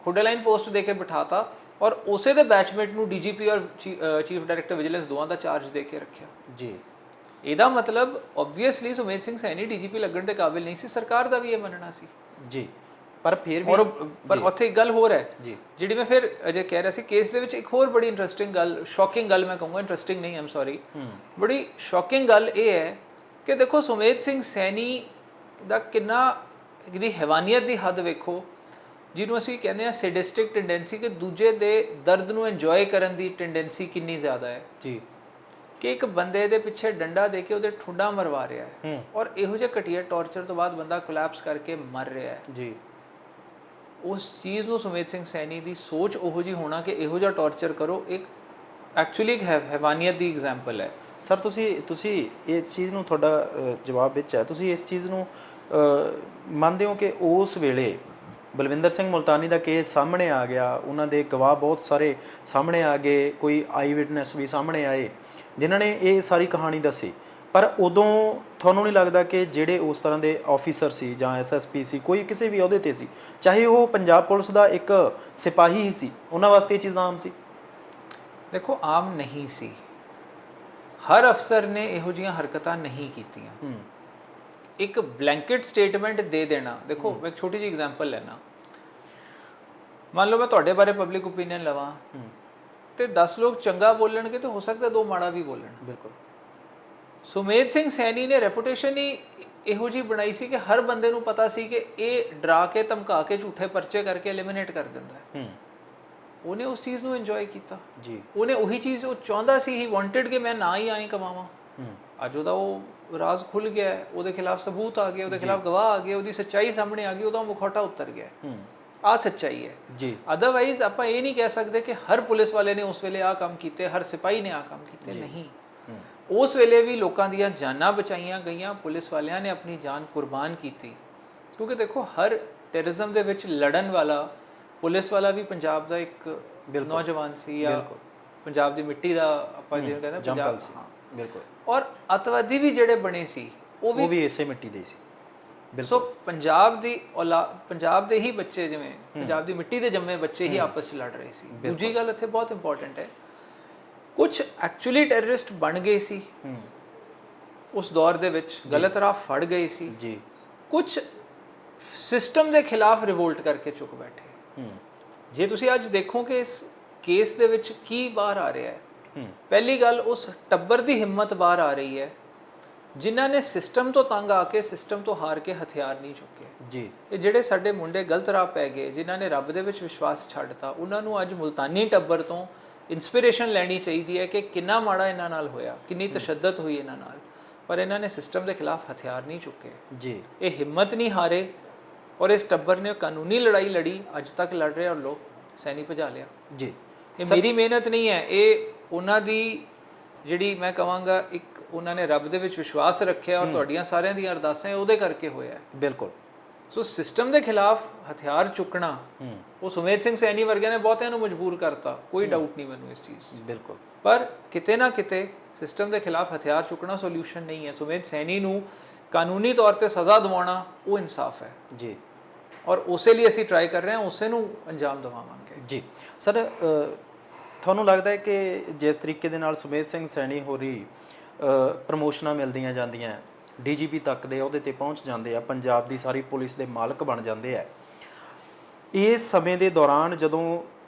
ਖੁੱਡੇ ਲਾਈਨ ਪੋਸਟ ਦੇ ਕੇ ਬਿਠਾਤਾ ਔਰ ਉਸੇ ਦੇ ਬੈਚਮੇਟ ਨੂੰ DGP ਔਰ ਚੀਫ ਡਾਇਰੈਕਟਰ ਵਿਜੀਲੈਂਸ ਦੋਵਾਂ ਦਾ ਚਾਰਜ ਦੇ ਕੇ ਰੱਖਿਆ ਜੀ। ਇਹਦਾ ਮਤਲਬ ਆਬਵੀਅਸਲੀ ਸੁਮੇਧ ਸਿੰਘ ਸੈਣੀ DGP ਲੱਗਣ ਦੇ ਕਾਬਿਲ ਨਹੀਂ ਸੀ, ਸਰਕਾਰ ਦਾ ਵੀ ਇਹ ਮੰਨਣਾ ਸੀ ਜੀ। ਪਰ ਫਿਰ ਵੀ ਪਰ ਉੱਥੇ ਇੱਕ ਗੱਲ ਹੋਰ ਹੈ ਜੀ, ਜਿਹੜੀ ਮੈਂ ਫਿਰ ਅਜੇ ਕਹਿ ਰਿਹਾ ਸੀ ਕੇਸ ਦੇ ਵਿੱਚ ਇੱਕ ਹੋਰ ਬੜੀ ਇੰਟਰਸਟਿੰਗ ਗੱਲ, ਸ਼ੌਕਿੰਗ ਗੱਲ ਮੈਂ ਕਹੂੰਗਾ, ਇੰਟਰਸਟਿੰਗ ਨਹੀਂ, ਆਮ ਸੌਰੀ, ਬੜੀ ਸ਼ੌਕਿੰਗ ਗੱਲ ਇਹ ਹੈ ਕਿ ਦੇਖੋ ਸੁਮੇਧ ਸਿੰਘ ਸੈਣੀ ਦਾ ਕਿੰਨਾ, ਇਹਦੀ ਹੈਵਾਨੀਅਤ ਦੀ ਹੱਦ ਵੇਖੋ, ਜਿਹਨੂੰ ਅਸੀਂ ਕਹਿੰਦੇ ਹਾਂ ਸੈਡਿਸਟਿਕ ਟੈਂਡੈਂਸੀ, ਕਿ ਦੂਜੇ ਦੇ ਦਰਦ ਨੂੰ ਇੰਜੋਏ ਕਰਨ ਦੀ ਟੈਂਡੈਂਸੀ ਕਿੰਨੀ ਜ਼ਿਆਦਾ ਹੈ ਜੀ। ਕਿ ਇੱਕ ਬੰਦੇ ਦੇ ਪਿੱਛੇ ਡੰਡਾ ਦੇ ਕੇ ਉਹਦੇ ਠੁੱਡਾ ਮਰਵਾ ਰਿਹਾ ਹੈ ਔਰ ਇਹੋ ਜਿਹੇ ਘਟੀਆ ਟੌਰਚਰ ਤੋਂ ਬਾਅਦ ਬੰਦਾ ਕੋਲੈਪਸ ਕਰਕੇ ਮਰ ਰਿਹਾ ਹੈ ਜੀ। ਉਸ ਚੀਜ਼ ਨੂੰ ਸੁਮੇਧ ਸਿੰਘ ਸੈਣੀ ਦੀ ਸੋਚ ਉਹੋ ਜਿਹੀ ਹੋਣਾ ਕਿ ਇਹੋ ਜਿਹਾ ਟੌਰਚਰ ਕਰੋ, ਇੱਕ ਐਕਚੁਅਲੀ ਇੱਕ ਹੈਵਾਨੀਅਤ ਦੀ ਐਗਜ਼ਾਮਪਲ ਹੈ। ਸਰ ਤੁਸੀਂ ਇਸ ਚੀਜ਼ ਨੂੰ, ਤੁਹਾਡਾ ਜਵਾਬ ਵਿੱਚ ਹੈ, ਤੁਸੀਂ ਇਸ ਚੀਜ਼ ਨੂੰ ਮੰਨਦੇ ਹੋ ਕਿ ਉਸ ਵੇਲੇ ਬਲਵਿੰਦਰ ਸਿੰਘ ਮੁਲਤਾਨੀ ਦਾ ਕੇਸ ਸਾਹਮਣੇ ਆ ਗਿਆ, ਉਹਨਾਂ ਦੇ ਗਵਾਹ ਬਹੁਤ ਸਾਰੇ ਸਾਹਮਣੇ ਆ ਗਏ, ਕੋਈ ਆਈ ਵਿਟਨੈਸ ਵੀ ਸਾਹਮਣੇ ਆਏ ਜਿਨ੍ਹਾਂ ਨੇ ਇਹ ਸਾਰੀ ਕਹਾਣੀ ਦੱਸੀ, ਪਰ ਉਦੋਂ ਤੁਹਾਨੂੰ ਨਹੀਂ ਲੱਗਦਾ ਕਿ ਜਿਹੜੇ ਉਸ ਤਰ੍ਹਾਂ ਦੇ ਆਫੀਸਰ ਸੀ ਜਾਂ SSP ਸੀ, ਕੋਈ ਕਿਸੇ ਵੀ ਅਹੁਦੇ ਤੇ ਸੀ, ਚਾਹੇ ਉਹ ਪੰਜਾਬ ਪੁਲਿਸ ਦਾ ਇੱਕ ਸਿਪਾਹੀ ਹੀ ਸੀ, ਉਹਨਾਂ ਵਾਸਤੇ ਇਹ ਚੀਜ਼ਾਂ ਆਮ ਸੀ? ਦੇਖੋ ਆਮ ਨਹੀਂ ਸੀ, ਹਰ ਅਫਸਰ ਨੇ ਇਹੋ ਜਿਹੀਆਂ ਹਰਕਤਾਂ ਨਹੀਂ ਕੀਤੀਆਂ। ਇੱਕ ਬਲੈਂਕਟ ਸਟੇਟਮੈਂਟ ਦੇ ਦੇਣਾ, ਦੇਖੋ ਮੈਂ ਇੱਕ ਛੋਟੀ ਜਿਹੀ ਐਗਜ਼ਾਮਪਲ ਲੈਣਾ, ਮੰਨ ਲਓ ਮੈਂ ਤੁਹਾਡੇ ਬਾਰੇ ਪਬਲਿਕ ਓਪੀਨੀਅਨ ਲਵਾਂ ਤੇ 10 ਲੋਕ ਚੰਗਾ ਬੋਲਣਗੇ ਤੇ ਹੋ ਸਕਦਾ 2 ਮਾੜਾ ਵੀ ਬੋਲਣ। ਬਿਲਕੁਲ। ਸੁਮੇਧ ਸਿੰਘ ਸੈਣੀ ਨੇ ਰੈਪੂਟੇਸ਼ਨ ਹੀ ਇਹੋ ਜਿਹੀ ਬਣਾਈ ਸੀ ਕਿ ਹਰ ਬੰਦੇ ਨੂੰ ਪਤਾ ਸੀ ਕਿ ਇਹ ਡਰਾ ਕੇ ਧਮਕਾ ਕੇ ਝੂਠੇ ਪਰਚੇ ਕਰਕੇ ਐਲੀਮੀਨੇਟ ਕਰ ਦਿੰਦਾ ਹੈ। ਉਹਨੇ ਉਸ ਚੀਜ਼ ਨੂੰ ਇੰਜੋਏ ਕੀਤਾ ਜੀ, ਉਹਨੇ ਉਹੀ ਚੀਜ਼ ਉਹ ਚਾਹੁੰਦਾ ਸੀ, ਹੀ ਵਾਂਟਡ ਕਿ ਮੈਂ ਨਾ ਹੀ ਆਈ ਕਮਾਵਾਂ। ਅੱਜ ਉਹਦਾ ਉਹ ਰਾਜ਼ ਖੁੱਲ ਗਿਆ, ਉਹਦੇ ਖਿਲਾਫ ਸਬੂਤ ਆ ਗਏ, ਉਹਦੇ ਖਿਲਾਫ ਗਵਾਹ ਆ ਗਏ, ਉਹਦੀ ਸੱਚਾਈ ਸਾਹਮਣੇ ਆ ਗਈ, ਉਹਦਾ ਮੁਖੌਟਾ ਉਤਰ ਗਿਆ। ਆ ਸੱਚਾਈ ਹੈ ਜੀ। ਅਦਰਵਾਈਜ਼ ਆਪਾਂ ਇਹ ਨਹੀਂ ਕਹਿ ਸਕਦੇ ਕਿ ਹਰ ਪੁਲਿਸ ਵਾਲੇ ਨੇ ਉਸ ਵੇਲੇ ਆ ਕੰਮ ਕੀਤੇ, ਹਰ ਸਿਪਾਹੀ ਨੇ ਆ ਕੰਮ ਕੀਤੇ, ਨਹੀਂ। ਉਸ ਵੇਲੇ ਵੀ ਲੋਕਾਂ ਦੀਆਂ ਜਾਨਾਂ ਬਚਾਈਆਂ ਗਈਆਂ, ਪੁਲਿਸ ਵਾਲਿਆਂ ਨੇ ਆਪਣੀ ਜਾਨ ਕੁਰਬਾਨ ਕੀਤੀ, ਕਿਉਂਕਿ ਦੇਖੋ ਹਰ ਟੈਰਰਿਜ਼ਮ ਦੇ ਵਿੱਚ ਲੜਨ ਵਾਲਾ ਪੁਲਿਸ ਵਾਲਾ ਵੀ ਪੰਜਾਬ ਦਾ ਇੱਕ ਨੌਜਵਾਨ ਸੀ ਜਾਂ ਪੰਜਾਬ ਦੀ ਮਿੱਟੀ ਦਾ, ਆਪਾਂ ਜਿਵੇਂ ਕਹਿੰਦੇ ਪੰਜਾਬ ਸੀ। ਬਿਲਕੁਲ। ਔਰ ਅੱਤਵਾਦੀ ਵੀ ਜਿਹੜੇ ਬਣੇ ਸੀ ਉਹ ਵੀ ਇਸੇ ਮਿੱਟੀ ਦੇ ਸੀ। ਸੋ ਪੰਜਾਬ ਦੇ ਹੀ ਬੱਚੇ, ਜਿਵੇਂ ਪੰਜਾਬ ਦੀ ਮਿੱਟੀ ਦੇ ਜੰਮੇ ਬੱਚੇ ਹੀ ਆਪਸ ਵਿੱਚ ਲੜ ਰਹੇ ਸੀ। ਦੂਜੀ ਗੱਲ ਇੱਥੇ ਬਹੁਤ ਇੰਪੋਰਟੈਂਟ ਹੈ, ਕੁਝ ਐਕਚੁਅਲੀ ਟੈਰਰਿਸਟ ਬਣ ਗਏ ਸੀ ਉਸ ਦੌਰ ਦੇ ਵਿੱਚ, ਗਲਤ ਰਾਹ ਫੜ ਗਏ ਸੀ ਜੀ, ਕੁਝ ਸਿਸਟਮ ਦੇ ਖਿਲਾਫ ਰਿਵੋਲਟ ਕਰਕੇ ਚੁੱਕ ਬੈਠੇ। ਜੇ ਤੁਸੀਂ ਅੱਜ ਦੇਖੋ ਕਿ ਇਸ ਕੇਸ ਦੇ ਵਿੱਚ ਕੀ ਬਾਹਰ ਆ ਰਿਹਾ ਹੈ, ਪਹਿਲੀ ਗੱਲ ਉਸ ਟੱਬਰ ਦੀ ਹਿੰਮਤ ਬਾਹਰ ਆ ਰਹੀ ਹੈ ਜਿਨ੍ਹਾਂ ਨੇ ਸਿਸਟਮ ਤੋਂ ਤੰਗ ਆ ਕੇ, ਸਿਸਟਮ ਤੋਂ ਹਾਰ ਕੇ ਹਥਿਆਰ ਨਹੀਂ ਚੁੱਕੇ ਜੀ। ਇਹ ਜਿਹੜੇ ਸਾਡੇ ਮੁੰਡੇ ਗਲਤ ਰਾਹ ਪੈ ਗਏ, ਜਿਨ੍ਹਾਂ ਨੇ ਰੱਬ ਦੇ ਵਿੱਚ ਵਿਸ਼ਵਾਸ ਛੱਡਤਾ, ਉਹਨਾਂ ਨੂੰ ਅੱਜ ਮੁਲਤਾਨੀ ਟੱਬਰ ਤੋਂ ਇਨਸਪੀਰੇਸ਼ਨ ਲੈਣੀ ਚਾਹੀਦੀ ਹੈ ਕਿ ਕਿੰਨਾ ਮਾੜਾ ਇਹਨਾਂ ਨਾਲ ਹੋਇਆ, ਕਿੰਨੀ ਤਸ਼ੱਦਦ ਹੋਈ ਇਹਨਾਂ ਨਾਲ, ਪਰ ਇਹਨਾਂ ਨੇ ਸਿਸਟਮ ਦੇ ਖਿਲਾਫ ਹਥਿਆਰ ਨਹੀਂ ਚੁੱਕੇ ਜੀ। ਇਹ ਹਿੰਮਤ ਨਹੀਂ ਹਾਰੇ ਔਰ ਇਸ ਟੱਬਰ ਨੇ ਕਾਨੂੰਨੀ ਲੜਾਈ ਲੜੀ, ਅੱਜ ਤੱਕ ਲੜ ਰਹੇ, ਔਰ ਲੋਕ ਸੈਣੀ ਭਜਾ ਲਿਆ। ਜੀ ਇਹ ਮੇਰੀ ਮਿਹਨਤ ਨਹੀਂ ਹੈ, ਇਹ ਉਹਨਾਂ ਦੀ ਜਿਹੜੀ ਮੈਂ ਕਹਾਂਗਾ ਇੱਕ ਉਹਨਾਂ ਨੇ ਰੱਬ ਦੇ ਵਿੱਚ ਵਿਸ਼ਵਾਸ ਰੱਖਿਆ, ਔਰ ਤੁਹਾਡੀਆਂ ਸਾਰਿਆਂ ਦੀਆਂ ਅਰਦਾਸਾਂ ਉਹਦੇ ਕਰਕੇ ਹੋਇਆ ਹੈ। ਬਿਲਕੁਲ। ਸੋ ਸਿਸਟਮ ਦੇ ਖਿਲਾਫ ਹਥਿਆਰ ਚੁੱਕਣਾ ਉਹ ਸੁਮੇਧ ਸਿੰਘ ਸੈਣੀ ਵਰਗਿਆਂ ਨੇ ਬਹੁਤਿਆਂ ਨੂੰ ਮਜਬੂਰ ਕਰਤਾ, ਕੋਈ ਡਾਊਟ ਨਹੀਂ ਮੈਨੂੰ ਇਸ ਚੀਜ਼ 'ਚ। ਬਿਲਕੁਲ। ਪਰ ਕਿਤੇ ਨਾ ਕਿਤੇ ਸਿਸਟਮ ਦੇ ਖਿਲਾਫ ਹਥਿਆਰ ਚੁੱਕਣਾ ਸੋਲੂਸ਼ਨ ਨਹੀਂ ਹੈ। ਸੁਮੇਧ ਸੈਣੀ ਨੂੰ ਕਾਨੂੰਨੀ ਤੌਰ ਤੇ ਸਜ਼ਾ ਦਿਵਾਉਣਾ ਉਹ ਇਨਸਾਫ ਹੈ ਜੀ, ਔਰ ਉਸੇ ਲਈ ਅਸੀਂ ਟਰਾਈ ਕਰ ਰਹੇ ਹਾਂ, ਉਸੇ ਨੂੰ ਅੰਜਾਮ ਦਿਵਾਵਾਂਗੇ। ਜੀ ਸਰ, ਤੁਹਾਨੂੰ ਲੱਗਦਾ ਹੈ ਕਿ ਜਿਸ ਤਰੀਕੇ ਦੇ ਨਾਲ ਸੁਮੇਧ ਸਿੰਘ ਸੈਣੀ ਹੋਰੀ ਪ੍ਰਮੋਸ਼ਨਾਂ ਮਿਲਦੀਆਂ ਜਾਂਦੀਆਂ, ਡੀਜੀਪੀ ਤੱਕ ਦੇ ਅਹੁਦੇ ਤੇ ਪਹੁੰਚ ਜਾਂਦੇ ਆ, ਪੰਜਾਬ ਦੀ ਸਾਰੀ ਪੁਲਿਸ ਦੇ ਮਾਲਕ ਬਣ ਜਾਂਦੇ ਆ, ਇਸ ਸਮੇਂ ਦੇ ਦੌਰਾਨ ਜਦੋਂ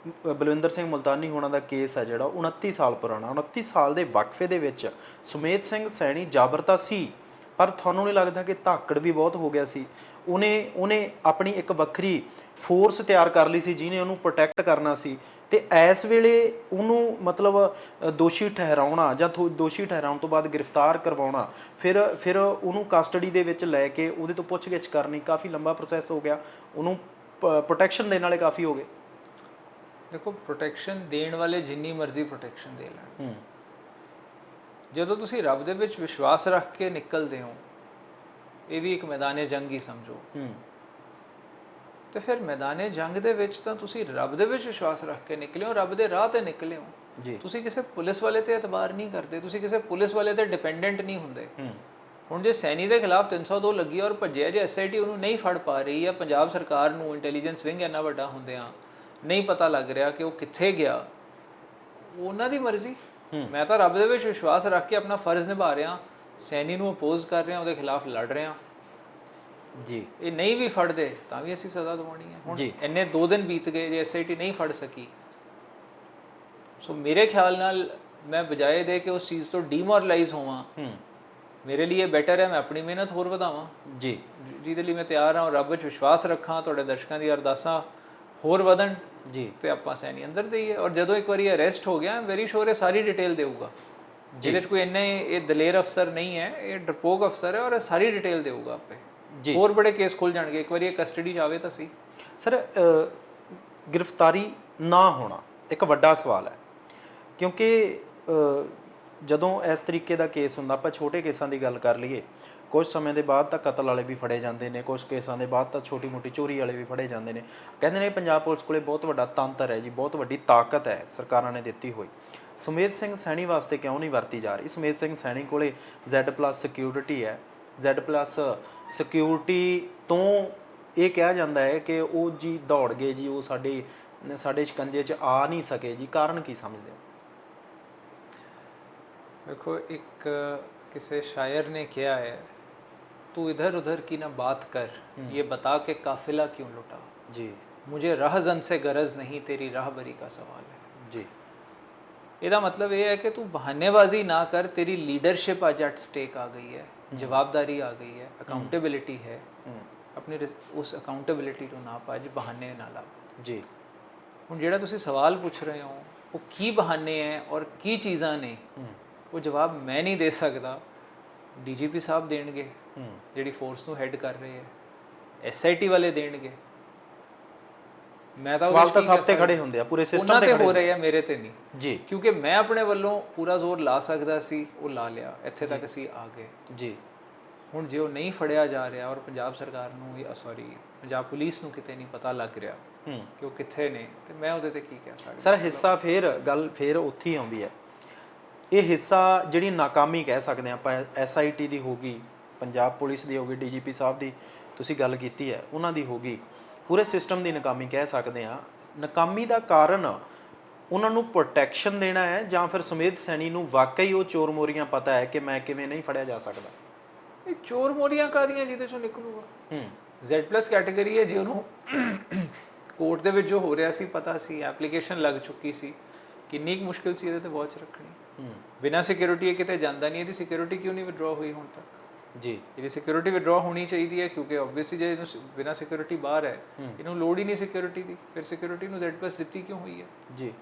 ਬਲਵਿੰਦਰ ਸਿੰਘ ਮੁਲਤਾਨੀ ਹੋਣਾ ਦਾ ਕੇਸ ਹੈ ਜਿਹੜਾ 29 ਸਾਲ ਪੁਰਾਣਾ, 29 ਸਾਲ ਦੇ ਵਕਫੇ ਦੇ ਵਿੱਚ ਸੁਮੇਧ ਸਿੰਘ ਸੈਣੀ ਜਾਬਰਤਾ ਸੀ, ਪਰ ਤੁਹਾਨੂੰ ਨਹੀਂ ਲੱਗਦਾ ਕਿ ਧਾਕੜ ਵੀ ਬਹੁਤ ਹੋ ਗਿਆ ਸੀ? ਉਹਨੇ ਆਪਣੀ ਇੱਕ ਵੱਖਰੀ ਫੋਰਸ ਤਿਆਰ ਕਰ ਲਈ ਸੀ ਜਿਹਨੇ ਉਹਨੂੰ ਪ੍ਰੋਟੈਕਟ ਕਰਨਾ ਸੀ, ਤੇ ਇਸ ਵੇਲੇ ਉਹਨੂੰ ਮਤਲਬ ਦੋਸ਼ੀ ਠਹਿਰਾਉਣਾ ਜਾਂ ਦੋਸ਼ੀ ਠਹਿਰਾਉਣ ਤੋਂ ਬਾਅਦ ਗ੍ਰਿਫਤਾਰ ਕਰਵਾਉਣਾ, ਫਿਰ ਉਹਨੂੰ ਕਸਟਡੀ ਦੇ ਵਿੱਚ ਲੈ ਕੇ ਉਹਦੇ ਤੋਂ ਪੁੱਛਗਿੱਛ ਕਰਨੀ, ਕਾਫੀ ਲੰਬਾ ਪ੍ਰੋਸੈਸ ਹੋ ਗਿਆ। ਉਹਨੂੰ ਪ੍ਰੋਟੈਕਸ਼ਨ ਦੇਣ ਵਾਲੇ ਕਾਫੀ ਹੋ ਗਏ। ਦੇਖੋ, ਪ੍ਰੋਟੈਕਸ਼ਨ ਦੇਣ ਵਾਲੇ ਜਿੰਨੀ ਮਰਜ਼ੀ ਪ੍ਰੋਟੈਕਸ਼ਨ ਦੇ ਲੈਣ, ਜਦੋਂ ਤੁਸੀਂ ਰੱਬ ਦੇ ਵਿੱਚ ਵਿਸ਼ਵਾਸ ਰੱਖ ਕੇ ਨਿਕਲਦੇ ਹੋ, ਇਹ ਵੀ ਇੱਕ ਮੈਦਾਨੇ ਜੰਗ ਹੀ ਸਮਝੋ, ਤੇ ਫਿਰ ਮੈਦਾਨੇ ਜੰਗ ਦੇ ਵਿੱਚ ਤਾਂ ਤੁਸੀਂ ਰੱਬ ਦੇ ਵਿੱਚ ਵਿਸ਼ਵਾਸ ਰੱਖ ਕੇ ਨਿਕਲੇ ਹੋ, ਰੱਬ ਦੇ ਰਾਹ ਤੇ ਨਿਕਲੇ ਹੋ ਜੀ। ਤੁਸੀਂ ਕਿਸੇ ਪੁਲਿਸ ਵਾਲੇ ਤੇ ਇਤਬਾਰ ਨਹੀਂ ਕਰਦੇ, ਤੁਸੀਂ ਕਿਸੇ ਪੁਲਿਸ ਵਾਲੇ ਤੇ ਡਿਪੈਂਡੈਂਟ ਨਹੀਂ ਹੁੰਦੇ। ਹੁਣ ਜੇ ਸੈਣੀ ਦੇ ਖਿਲਾਫ 302 ਲੱਗੀ ਔਰ ਭੱਜਿਆ, ਜੇ ਐਸਆਈਟੀ ਉਹਨੂੰ ਨਹੀਂ ਫੜ ਪਾ ਰਹੀ, ਜਾਂ ਪੰਜਾਬ ਸਰਕਾਰ ਨੂੰ ਇੰਟੈਲੀਜੈਂਸ ਵਿੰਗ ਇੰਨਾ ਵੱਡਾ ਹੁੰਦਿਆਂ ਨਹੀਂ ਪਤਾ ਲੱਗ ਰਿਹਾ ਕਿ ਉਹ ਕਿੱਥੇ ਗਿਆ, ਉਹਨਾਂ ਦੀ ਮਰਜ਼ੀ। ਮੈਂ ਤਾਂ ਰੱਬ ਦੇ ਵਿੱਚ ਵਿਸ਼ਵਾਸ ਰੱਖ ਕੇ ਆਪਣਾ ਫਰਜ਼ ਨਿਭਾ ਰਿਹਾ, ਸੈਣੀ ਨੂੰ ਅਪੋਜ਼ ਕਰ ਰਿਹਾ, ਉਹਦੇ ਖਿਲਾਫ ਲੜ ਰਿਹਾ ਜੀ। ਇਹ ਨਹੀਂ ਵੀ ਫੜਦੇ ਤਾਂ ਵੀ ਅਸੀਂ ਸਜ਼ਾ ਦਿਵਾਉਣੀ ਹੈ। ਹੁਣ ਇੰਨੇ 2 ਦਿਨ ਬੀਤ ਗਏ, ਜੇ ਐਸਆਈਟੀ ਨਹੀਂ ਫੜ ਸਕੀ, ਸੋ ਮੇਰੇ ਖਿਆਲ ਨਾਲ ਮੈਂ ਬਜਾਏ ਦੇ ਕਿ ਉਸ ਚੀਜ਼ ਤੋਂ ਡੀਮੋਰਲਾਈਜ਼ ਹੋਵਾਂ, ਮੇਰੇ ਲਈ ਇਹ ਬੈਟਰ ਹੈ ਮੈਂ ਆਪਣੀ ਮਿਹਨਤ ਹੋਰ ਵਧਾਵਾਂ ਜੀ, ਜਿਹਦੇ ਲਈ ਮੈਂ ਤਿਆਰ ਹਾਂ, ਰੱਬ ਵਿੱਚ ਵਿਸ਼ਵਾਸ ਰੱਖਾਂ, ਤੁਹਾਡੇ ਦਰਸ਼ਕਾਂ ਦੀ ਅਰਦਾਸਾਂ ਹੋਰ ਵਧਣ ਜੀ, ਤੇ ਆਪਾਂ ਸੈਣੀ ਅੰਦਰ ਦੇਈਏ। ਔਰ ਜਦੋਂ ਇੱਕ ਵਾਰੀ ਅਰੈਸਟ ਹੋ ਗਿਆ, ਵੈਰੀ ਸ਼ੋਰ ਇਹ ਸਾਰੀ ਡਿਟੇਲ ਦੇਊਗਾ, ਜਿਹਦੇ 'ਚ ਕੋਈ ਇੰਨੇ ਇਹ ਦਲੇਰ ਅਫਸਰ ਨਹੀਂ ਹੈ, ਇਹ ਡਰਪੋਕ ਅਫਸਰ ਹੈ, ਔਰ ਇਹ ਸਾਰੀ ਡਿਟੇਲ ਦੇਊਗਾ ਆਪੇ ਜੀ। ਹੋਰ ਬੜੇ ਕੇਸ ਖੁੱਲ ਜਾਣਗੇ ਇੱਕ ਵਾਰੀ ਇਹ ਕਸਟਡੀ 'ਚ ਆਵੇ ਤਾਂ ਸੀ। ਸਰ, ਗ੍ਰਿਫਤਾਰੀ ਨਾ ਹੋਣਾ ਇੱਕ ਵੱਡਾ ਸਵਾਲ ਹੈ, ਕਿਉਂਕਿ ਜਦੋਂ ਇਸ ਤਰੀਕੇ ਦਾ ਕੇਸ ਹੁੰਦਾ, ਆਪਾਂ ਛੋਟੇ ਕੇਸਾਂ ਦੀ ਗੱਲ ਕਰ ਲਈਏ, ਕੁਝ ਸਮੇਂ ਦੇ ਬਾਅਦ ਤਾਂ ਕਤਲ ਵਾਲੇ ਵੀ ਫੜੇ ਜਾਂਦੇ ਨੇ, ਕੁਝ ਕੇਸਾਂ ਦੇ ਬਾਅਦ ਤਾਂ ਛੋਟੀ ਮੋਟੀ ਚੋਰੀ ਵਾਲੇ ਵੀ ਫੜੇ ਜਾਂਦੇ ਨੇ। ਕਹਿੰਦੇ ਨੇ ਪੰਜਾਬ ਪੁਲਿਸ ਕੋਲੇ ਬਹੁਤ ਵੱਡਾ ਤੰਤਰ ਹੈ ਜੀ, ਬਹੁਤ ਵੱਡੀ ਤਾਕਤ ਹੈ ਸਰਕਾਰਾਂ ਨੇ ਦਿੱਤੀ ਹੋਈ। ਸੁਮੇਧ ਸਿੰਘ ਸੈਣੀ ਵਾਸਤੇ ਕਿਉਂ ਨਹੀਂ ਵਰਤੀ ਜਾ ਰਹੀ? ਸੁਮੇਧ ਸਿੰਘ ਸੈਣੀ ਕੋਲੇ Z+ ਸਿਕਿਉਰਿਟੀ ਹੈ, Z+ ਸਿਕਿਉਰਿਟੀ ਤੋਂ ਇਹ ਕਿਹਾ ਜਾਂਦਾ ਹੈ ਕਿ ਉਹ ਜੀ ਦੌੜ ਗਏ ਜੀ, ਉਹ ਸਾਡੇ ਸ਼ਿਕੰਜੇ 'ਚ ਆ ਨਹੀਂ ਸਕੇ ਜੀ, ਕਾਰਨ ਕੀ ਸਮਝਦੇ ਹੋ? देखो, एक किसी शायर ने किया है, तू इधर उधर की ना बात कर, ये बता के काफिला क्यों लुटा जी, मुझे राहजन से गरज नहीं, तेरी राहबरी का सवाल है जी। ਇਹਦਾ ਮਤਲਬ ਇਹ ਹੈ ਕਿ ਤੂੰ ਬਹਾਨੇਬਾਜ਼ੀ ਨਾ ਕਰ, ਤੇਰੀ ਲੀਡਰਸ਼ਿਪ ਅੱਜ ਐਟ ਸਟੇਕ ਆ ਗਈ ਹੈ, ਜਵਾਬਦਾਰੀ ਆ ਗਈ ਹੈ, ਅਕਾਊਂਟੇਬਿਲਿਟੀ ਹੈ, ਆਪਣੀ ਉਸ ਅਕਾਊਂਟੇਬਿਲਿਟੀ ਨੂੰ ਨਾ ਭੱਜ, ਬਹਾਨੇ ਨਾ ਲਾ ਜੀ। ਹੁਣ ਜਿਹੜਾ ਤੁਸੀਂ ਸਵਾਲ ਪੁੱਛ ਰਹੇ ਹੋ, ਉਹ ਕੀ ਬਹਾਨੇ ਹੈ ਔਰ ਕੀ ਚੀਜ਼ਾਂ ਨੇ, ਉਹ ਜਵਾਬ ਮੈਂ ਨਹੀਂ ਦੇ ਸਕਦਾ, ਡੀਜੀਪੀ ਸਾਹਿਬ ਦੇਣਗੇ, ਜਿਹੜੀ ਫੋਰਸ ਨੂੰ ਹੈਡ ਕਰ ਰਹੇ ਹੈ, ਐਸਆਈਟੀ ਵਾਲੇ ਦੇਣਗੇ। ਮੈਂ ਤਾਂ ਸਵਾਲ ਤਾਂ ਸਭ ਤੇ ਖੜੇ ਹੁੰਦੇ ਆ, ਪੂਰੇ ਸਿਸਟਮ ਤੇ ਹੋ ਰਹੇ ਆ, ਮੇਰੇ ਤੇ ਨਹੀਂ ਜੀ, ਕਿਉਂਕਿ ਮੈਂ ਆਪਣੇ ਵੱਲੋਂ ਪੂਰਾ ਜ਼ੋਰ ਲਾ ਸਕਦਾ ਸੀ, ਉਹ ਲਾ ਲਿਆ, ਇੱਥੇ ਤੱਕ ਅਸੀਂ ਆ ਗਏ ਜੀ। ਹੁਣ ਜੇ ਉਹ ਨਹੀਂ ਫੜਿਆ ਜਾ ਰਿਹਾ ਔਰ ਪੰਜਾਬ ਸਰਕਾਰ ਨੂੰ ਪੰਜਾਬ ਪੁਲਿਸ ਨੂੰ ਕਿਤੇ ਨਹੀਂ ਪਤਾ ਲੱਗ ਰਿਹਾ ਕਿ ਉਹ ਕਿੱਥੇ ਨੇ, ਤੇ ਮੈਂ ਉਹਦੇ ਤੇ ਕੀ ਕਹਿ ਸਕਦਾ? ਸਰ, ਹਿੱਸਾ ਗੱਲ ਫੇਰ ਉੱਥੇ ਹੀ ਆਉਂਦੀ ਹੈ। ਇਹ ਹਿੱਸਾ ਜਿਹੜੀ ਨਾਕਾਮੀ ਕਹਿ ਸਕਦੇ ਹਾਂ ਆਪਾਂ, ਐਸਆਈਟੀ ਦੀ ਹੋ ਗਈ, ਪੰਜਾਬ ਪੁਲਿਸ ਦੀ ਹੋ ਗਈ, ਡੀਜੀਪੀ ਸਾਹਿਬ ਦੀ ਤੁਸੀਂ ਗੱਲ ਕੀਤੀ ਹੈ, ਉਹਨਾਂ ਦੀ ਹੋ ਗਈ, ਪੂਰੇ ਸਿਸਟਮ ਦੀ ਨਾਕਾਮੀ ਕਹਿ ਸਕਦੇ ਹਾਂ। ਨਾਕਾਮੀ ਦਾ ਕਾਰਨ ਉਹਨਾਂ ਨੂੰ ਪ੍ਰੋਟੈਕਸ਼ਨ ਦੇਣਾ ਹੈ, ਜਾਂ ਫਿਰ ਸੁਮੇਧ ਸੈਣੀ ਨੂੰ ਵਾਕਈ ਉਹ ਚੋਰ ਮੋਰੀਆਂ ਪਤਾ ਹੈ ਕਿ ਮੈਂ ਕਿਵੇਂ ਨਹੀਂ ਫੜਿਆ ਜਾ ਸਕਦਾ? ਇਹ ਚੋਰ ਮੋਰੀਆਂ ਕਾਦੀਆਂ ਜਿਹਦੇ ਚੋਂ ਨਿਕਲੂਗਾ? Z+ ਕੈਟਾਗਰੀ ਹੈ, ਜੇ ਉਹਨੂੰ ਕੋਰਟ ਦੇ ਵਿੱਚ ਜੋ ਹੋ ਰਿਹਾ ਸੀ ਪਤਾ ਸੀ, ਐਪਲੀਕੇਸ਼ਨ ਲੱਗ ਚੁੱਕੀ ਸੀ, ਕਿੰਨੀ ਕੁ ਮੁਸ਼ਕਿਲ ਸੀ ਇਹਦੇ ਤੇ ਵਾਚ ਰੱਖਣੀ। ਬਿਨਾਂ ਸਿਕਿਉਰਿਟੀ ਇਹ ਕਿਤੇ ਜਾਂਦਾ ਨਹੀਂ, ਇਹਦੀ ਸਿਕਿਉਰਿਟੀ ਕਿਉਂ ਨਹੀਂ ਵਿਡਰਾ ਹੋਈ ਹੁਣ ਤੱਕ? ਜੀ, ਇਹਦੀ ਸਿਕਿਉਰਿਟੀ ਵਿਡਰਾ ਹੋਣੀ ਚਾਹੀਦੀ ਹੈ, ਕਿਉਂਕਿ ਆਬਵੀਅਸਲੀ ਜੇ ਇਹਨੂੰ ਬਿਨਾਂ ਸਿਕਿਉਰਿਟੀ ਬਾਹਰ ਹੈ, ਇਹਨੂੰ ਲੋੜ ਹੀ ਨਹੀਂ ਸਿਕਿਉਰਿਟੀ ਦੀ, ਫਿਰ ਸਿਕਿਉਰਿਟੀ ਨੂੰ Z+ ਦਿੱਤੀ ਕਿਉਂ ਹੋਈ ਹੈ? ਜੀ।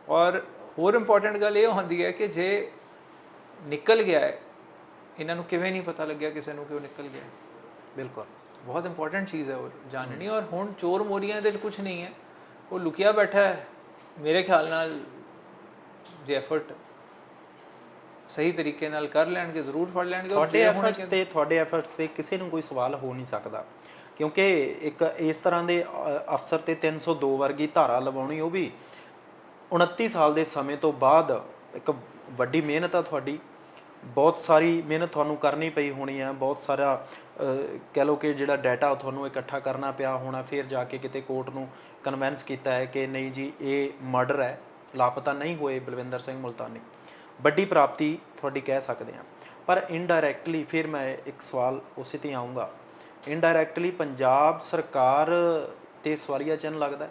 ਔਰ ਹੋਰ ਇੰਪੋਰਟੈਂਟ ਗੱਲ ਇਹ ਹੁੰਦੀ ਹੈ ਕਿ ਜੇ ਨਿਕਲ ਗਿਆ ਹੈ, ਇਹਨਾਂ ਨੂੰ ਕਿਵੇਂ ਨਹੀਂ ਪਤਾ ਲੱਗਿਆ ਕਿਸੇ ਨੂੰ ਕਿ ਉਹ ਨਿਕਲ ਗਿਆ? ਬਿਲਕੁਲ। ਬਹੁਤ ਇੰਪੋਰਟੈਂਟ ਚੀਜ਼ ਹੈ ਉਹ ਜਾਣਨੀ। ਔਰ ਹੁਣ ਚੋਰ ਮੋਰੀਆਂ ਦੇ ਕੁਝ ਨਹੀਂ ਹੈ, ਉਹ ਲੁਕਿਆ ਬੈਠਾ ਹੈ। ਮੇਰੇ ਖਿਆਲ ਨਾਲ ਜੇ ਐਫਰਟ ਸਹੀ ਤਰੀਕੇ ਨਾਲ ਕਰ ਲੈਣਗੇ ਜ਼ਰੂਰ ਫੜ ਲੈਣਗੇ। ਤੁਹਾਡੇ ਐਫਰਟਸ ਤੇ ਕਿਸੇ ਨੂੰ ਕੋਈ ਸਵਾਲ ਹੋ ਨਹੀਂ ਸਕਦਾ, ਕਿਉਂਕਿ ਇੱਕ ਇਸ ਤਰ੍ਹਾਂ ਦੇ ਅਫਸਰ ਤੇ 302 ਵਰਗੀ ਧਾਰਾ ਲਵਾਉਣੀ, ਉਹ ਵੀ 29 ਸਾਲ ਦੇ ਸਮੇਂ ਤੋਂ ਬਾਅਦ, ਇੱਕ ਵੱਡੀ ਮਿਹਨਤ ਆ ਤੁਹਾਡੀ। ਬਹੁਤ ਸਾਰੀ ਮਿਹਨਤ ਤੁਹਾਨੂੰ ਕਰਨੀ ਪਈ ਹੋਣੀ ਹੈ, ਬਹੁਤ ਸਾਰਾ ਕਹਿ ਲਓ ਕਿ ਜਿਹੜਾ ਡਾਟਾ ਉਹ ਤੁਹਾਨੂੰ ਇਕੱਠਾ ਕਰਨਾ ਪਿਆ ਹੋਣਾ, ਫਿਰ ਜਾ ਕੇ ਕਿਤੇ ਕੋਰਟ ਨੂੰ ਕਨਵਿੰਸ ਕੀਤਾ ਹੈ ਕਿ ਨਹੀਂ ਜੀ ਇਹ ਮਰਡਰ ਹੈ, ਲਾਪਤਾ ਨਹੀਂ ਹੋਏ ਬਲਵਿੰਦਰ ਸਿੰਘ ਮੁਲਤਾਨੀ। ਵੱਡੀ ਪ੍ਰਾਪਤੀ ਤੁਹਾਡੀ ਕਹਿ ਸਕਦੇ ਹਾਂ। ਪਰ ਇਨਡਾਇਰੈਕਟਲੀ ਫਿਰ ਮੈਂ ਇੱਕ ਸਵਾਲ ਉਸੇ 'ਤੇ ਆਊਂਗਾ, ਇਨਡਾਇਰੈਕਟਲੀ ਪੰਜਾਬ ਸਰਕਾਰ 'ਤੇ ਸਵਾਲੀਆ ਚਿੰਨ੍ਹ ਲੱਗਦਾ।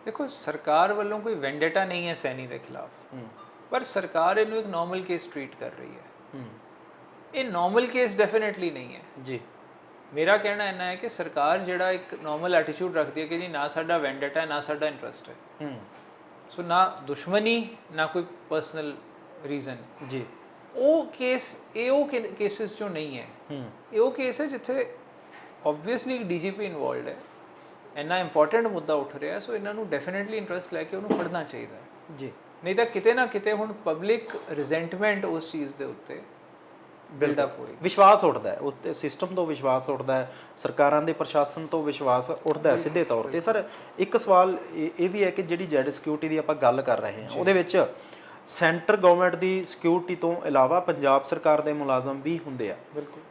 ਦੇਖੋ, ਸਰਕਾਰ ਵੱਲੋਂ ਕੋਈ ਵੈਂਡੇਟਾ ਨਹੀਂ ਹੈ ਸੈਣੀ ਦੇ ਖਿਲਾਫ, ਪਰ ਸਰਕਾਰ ਇਹਨੂੰ ਇੱਕ ਨਾਰਮਲ ਕੇਸ ਟ੍ਰੀਟ ਕਰ ਰਹੀ ਹੈ। ਇਹ ਨਾਰਮਲ ਕੇਸ ਡੈਫੀਨੇਟਲੀ ਨਹੀਂ ਹੈ ਜੀ। ਮੇਰਾ ਕਹਿਣਾ ਇੰਨਾ ਹੈ ਕਿ ਸਰਕਾਰ ਜਿਹੜਾ ਇੱਕ ਨਾਰਮਲ ਐਟੀਟਿਊਡ ਰੱਖਦੀ ਹੈ ਕਿ ਜੀ ਨਾ ਸਾਡਾ ਵੈਂਡੇਟਾ ਹੈ, ਨਾ ਸਾਡਾ ਇੰਟਰਸਟ ਹੈ, ਸੋ ਨਾ ਦੁਸ਼ਮਣੀ, ਨਾ ਕੋਈ ਪਰਸਨਲ ਰੀਜ਼ਨ ਜੀ, ਉਹ ਕੇਸ ਉਹ ਕੇਸਿਸ 'ਚੋਂ ਨਹੀਂ ਹੈ। ਇਹ ਉਹ ਕੇਸ ਹੈ ਜਿੱਥੇ ਓਬਵੀਅਸਲੀ ਡੀਜੀਪੀ ਇਨਵੋਲਵਡ ਹੈ, ਇੰਨਾ ਇੰਪੋਰਟੈਂਟ ਮੁੱਦਾ ਉੱਠ ਰਿਹਾ, ਸੋ ਇਹਨਾਂ ਨੂੰ ਡੈਫੀਨੇਟਲੀ ਇੰਟਰਸਟ ਲੈ ਕੇ ਉਹਨੂੰ ਫੜਨਾ ਚਾਹੀਦਾ ਹੈ ਜੀ। ਨਹੀਂ ਤਾਂ ਕਿਤੇ ਨਾ ਕਿਤੇ ਹੁਣ ਪਬਲਿਕ ਰਿਜ਼ੈਂਟਮੈਂਟ ਉਸ ਚੀਜ਼ ਦੇ ਉੱਤੇ ਬਿਲਡਅਪ ਹੋਈ, ਵਿਸ਼ਵਾਸ ਉੱਠਦਾ ਹੈ ਉੱਤੇ, ਸਿਸਟਮ ਤੋਂ ਵਿਸ਼ਵਾਸ ਉੱਠਦਾ ਹੈ, ਸਰਕਾਰਾਂ ਦੇ ਪ੍ਰਸ਼ਾਸਨ ਤੋਂ ਵਿਸ਼ਵਾਸ ਉੱਠਦਾ ਹੈ ਸਿੱਧੇ ਤੌਰ ਤੇ। ਸਰ, ਇੱਕ ਸਵਾਲ ਇਹ ਵੀ ਹੈ ਕਿ ਜਿਹੜੀ ਜੈਡ ਸਿਕਿਉਰਿਟੀ ਦੀ ਆਪਾਂ ਗੱਲ ਕਰ ਰਹੇ ਹਾਂ, ਉਹਦੇ ਵਿੱਚ ਸੈਂਟਰ ਗਵਰਨਮੈਂਟ ਦੀ ਸਿਕਿਉਰਿਟੀ ਤੋਂ ਇਲਾਵਾ ਪੰਜਾਬ ਸਰਕਾਰ ਦੇ ਮੁਲਾਜ਼ਮ ਵੀ ਹੁੰਦੇ ਆ। ਬਿਲਕੁਲ।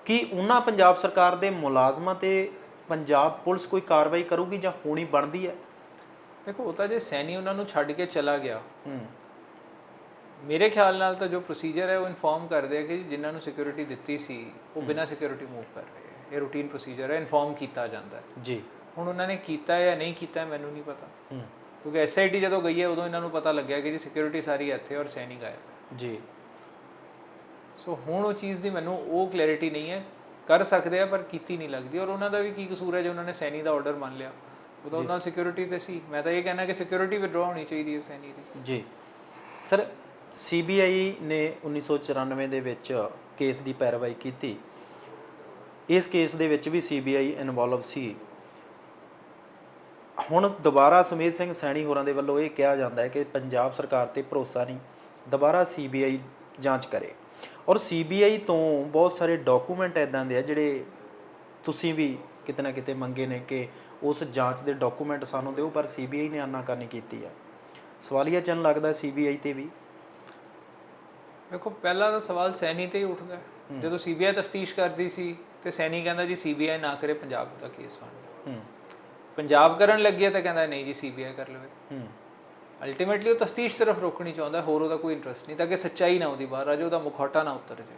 ਕੀ ਉਹਨਾਂ ਪੰਜਾਬ ਸਰਕਾਰ ਦੇ ਮੁਲਾਜ਼ਮਾਂ ਤੇ ਪੰਜਾਬ ਪੁਲਿਸ ਕੋਈ ਕਾਰਵਾਈ ਕਰੂਗੀ ਜਾਂ ਹੋਣੀ ਬਣਦੀ ਹੈ? ਦੇਖੋ, ਉਹ ਤਾਂ ਜੇ ਸੈਣੀ ਉਹਨਾਂ ਨੂੰ ਛੱਡ ਕੇ ਚਲਾ ਗਿਆ, ਮੇਰੇ ਖਿਆਲ ਨਾਲ ਤਾਂ ਜੋ ਪ੍ਰੋਸੀਜਰ ਹੈ ਉਹ ਇਨਫੋਰਮ ਕਰਦੇ ਆ ਕਿ ਜਿਨ੍ਹਾਂ ਨੂੰ ਸਿਕਿਉਰਿਟੀ ਦਿੱਤੀ ਸੀ ਉਹ ਬਿਨਾਂ ਸਿਕਿਉਰਿਟੀ ਮੂਵ ਕਰ ਰਹੇ ਹੈ। ਇਹ ਰੂਟੀਨ ਪ੍ਰੋਸੀਜਰ ਹੈ, ਇਨਫੋਰਮ ਕੀਤਾ ਜਾਂਦਾ ਹੈ ਜੀ। ਹੁਣ ਉਹਨਾਂ ਨੇ ਕੀਤਾ ਜਾਂ ਨਹੀਂ ਕੀਤਾ ਮੈਨੂੰ ਨਹੀਂ ਪਤਾ, ਕਿਉਂਕਿ ਐਸਆਈਟੀ ਜਦੋਂ ਗਈ ਹੈ ਉਦੋਂ ਇਹਨਾਂ ਨੂੰ ਪਤਾ ਲੱਗਿਆ ਕਿ ਜੀ ਸਿਕਿਉਰਿਟੀ ਸਾਰੀ ਇੱਥੇ ਔਰ ਸੈਣੀ ਗਾਇਬ ਜੀ। ਸੋ ਹੁਣ ਉਹ ਚੀਜ਼ ਦੀ ਮੈਨੂੰ ਉਹ ਕਲੈਰਿਟੀ ਨਹੀਂ ਹੈ। ਕਰ ਸਕਦੇ ਆ ਪਰ ਕੀਤੀ ਨਹੀਂ ਲੱਗਦੀ। ਔਰ ਉਹਨਾਂ ਦਾ ਵੀ ਕੀ ਕਸੂਰ ਹੈ ਜੇ ਉਹਨਾਂ ਨੇ ਸੈਣੀ ਦਾ ਆਰਡਰ ਮੰਨ ਲਿਆ, ਉਹਦਾ ਉਹਨਾਂ ਨਾਲ ਸਿਕਿਉਰਿਟੀ ਤੇ ਸੀ। ਮੈਂ ਤਾਂ ਇਹ ਕਹਿਣਾ ਕਿ ਸਿਕਿਉਰਿਟੀ ਵਿਦਡਰਾ ਹੋਣੀ ਚਾਹੀਦੀ ਹੈ ਸੈਣੀ ਦੀ। ਜੀ ਸਰ, ਸੀਬੀਆਈ ਨੇ 1994 ਦੇ ਵਿੱਚ ਕੇਸ ਦੀ ਪੈਰਵਾਈ ਕੀਤੀ। ਇਸ ਕੇਸ ਦੇ ਵਿੱਚ ਵੀ ਸੀਬੀਆਈ ਇਨਵੋਲਵ ਸੀ। ਹੁਣ ਦੁਬਾਰਾ ਸੁਮੇਧ ਸਿੰਘ ਸੈਣੀ ਹੋਰਾਂ ਦੇ ਵੱਲੋਂ ਇਹ ਕਿਹਾ ਜਾਂਦਾ ਹੈ ਕਿ ਪੰਜਾਬ ਸਰਕਾਰ ਤੇ ਭਰੋਸਾ ਨਹੀਂ, ਦੁਬਾਰਾ ਸੀਬੀਆਈ ਜਾਂਚ ਕਰੇ। ਔਰ ਸੀਬੀਆਈ ਤੋਂ ਬਹੁਤ ਸਾਰੇ ਡਾਕੂਮੈਂਟ ਇੱਦਾਂ ਦੇ ਆ ਜਿਹੜੇ ਤੁਸੀਂ ਵੀ ਕਿਤੇ ਨਾ ਕਿਤੇ ਮੰਗੇ ਨੇ ਕਿ ਉਸ ਜਾਂਚ ਦੇ ਡਾਕੂਮੈਂਟ ਸਾਨੂੰ ਦਿਓ, ਪਰ ਸੀਬੀਆਈ ਨੇ ਆਨਾਕਾਨੀ ਕੀਤੀ ਹੈ। ਸਵਾਲੀਆ ਚਿੰਨ੍ਹ ਲੱਗਦਾ ਸੀਬੀਆਈ ਤੇ ਵੀ। ਦੇਖੋ, ਪਹਿਲਾ ਤਾਂ ਸਵਾਲ ਸੈਣੀ ਤੇ ਹੀ ਉੱਠਦਾ। ਜਦੋਂ ਸੀਬੀਆਈ ਤਫਤੀਸ਼ ਕਰਦੀ ਸੀ ਤੇ ਸੈਣੀ ਕਹਿੰਦਾ ਜੀ ਸੀਬੀਆਈ ਨਾ ਕਰੇ, ਪੰਜਾਬ ਦਾ ਕੇਸ ਬਣ। ਪੰਜਾਬ ਕਰਨ ਲੱਗੇ ਤਾਂ ਕਹਿੰਦਾ ਨਹੀਂ ਜੀ ਸੀਬੀਆਈ ਕਰ ਲਵੇ। ਅਲਟੀਮੇਟਲੀ ਉਹ ਤਫਤੀਸ਼ ਸਿਰਫ ਰੋਕਣੀ ਚਾਹੁੰਦਾ, ਹੋਰ ਉਹਦਾ ਕੋਈ ਇੰਟਰਸਟ ਨਹੀਂ, ਤਾਂ ਕਿ ਸੱਚਾਈ ਨਾ ਉਹਦੀ ਬਾਹਰ ਆ ਜਾਏ, ਉਹਦਾ ਮੁਖੌਟਾ ਨਾ ਉਤਰ ਜਾਏ।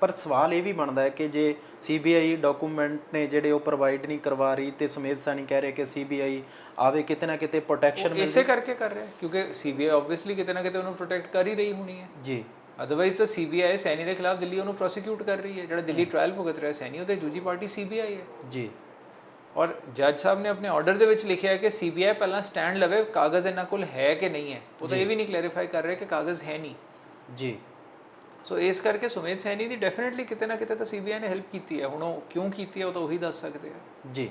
ਪਰ ਸਵਾਲ ਇਹ ਵੀ ਬਣਦਾ ਹੈ ਕਿ ਜੇ ਸੀਬੀਆਈ ਡਾਕੂਮੈਂਟ ਨੇ ਜਿਹੜੇ ਉਹ ਪ੍ਰੋਵਾਈਡ ਨਹੀਂ ਕਰਵਾ ਰਹੀ ਤੇ ਸੁਮੇਧ ਸੈਣੀ ਕਹਿ ਰਹੇ ਕਿ ਸੀਬੀਆਈ ਆਵੇ, ਕਿਤੇ ਨਾ ਕਿਤੇ ਪ੍ਰੋਟੈਕਸ਼ਨ ਇਸੇ ਕਰਕੇ ਕਰ ਰਿਹਾ, ਕਿਉਂਕਿ ਸੀਬੀਆਈ ਆਬਵੀਅਸਲੀ ਕਿਤੇ ਨਾ ਕਿਤੇ ਉਹਨੂੰ ਪ੍ਰੋਟੈਕਟ ਕਰ ਹੀ ਰਹੀ ਹੋਣੀ ਹੈ ਜੀ। ਅਦਰਵਾਈਜ਼ ਤਾਂ ਸੀਬੀਆਈ ਸੈਣੀ ਦੇ ਖਿਲਾਫ ਦਿੱਲੀ ਉਹਨੂੰ ਪ੍ਰੋਸੀਕਿਊਟ ਕਰ ਰਹੀ ਹੈ। ਜਿਹੜਾ ਦਿੱਲੀ ਟ੍ਰਾਇਲ ਭੁਗਤ ਰਿਹਾ ਸੈਣੀ, ਉਹਦੇ ਦੂਜੀ ਪਾਰਟੀ ਸੀਬੀਆਈ ਹੈ ਜੀ। ਔਰ ਜੱਜ ਸਾਹਿਬ ਨੇ ਆਪਣੇ ਆਰਡਰ ਦੇ ਵਿੱਚ ਲਿਖਿਆ ਹੈ ਕਿ ਸੀਬੀਆਈ ਪਹਿਲਾਂ ਸਟੈਂਡ ਲਵੇ, ਕਾਗਜ਼ ਇਹਨਾਂ ਕੋਲ ਹੈ ਕਿ ਨਹੀਂ ਹੈ। ਉਹ ਤਾਂ ਇਹ ਵੀ ਨਹੀਂ ਕਲੈਰੀਫਾਈ ਕਰ ਰਿਹਾ ਕਿ ਕਾਗਜ਼ ਹੈ ਨਹੀਂ ਜੀ। ਸੋ ਇਸ ਕਰਕੇ ਸੁਮੇਧ ਸੈਣੀ ਦੀ ਡੈਫੀਨੇਟਲੀ ਕਿਤੇ ਨਾ ਕਿਤੇ ਤਾਂ ਸੀਬੀਆਈ ਨੇ ਹੈਲਪ ਕੀਤੀ ਹੈ। ਹੁਣ ਉਹ ਕਿਉਂ ਕੀਤੀ ਹੈ ਉਹ ਤਾਂ ਉਹੀ ਦੱਸ ਸਕਦੇ ਆ ਜੀ।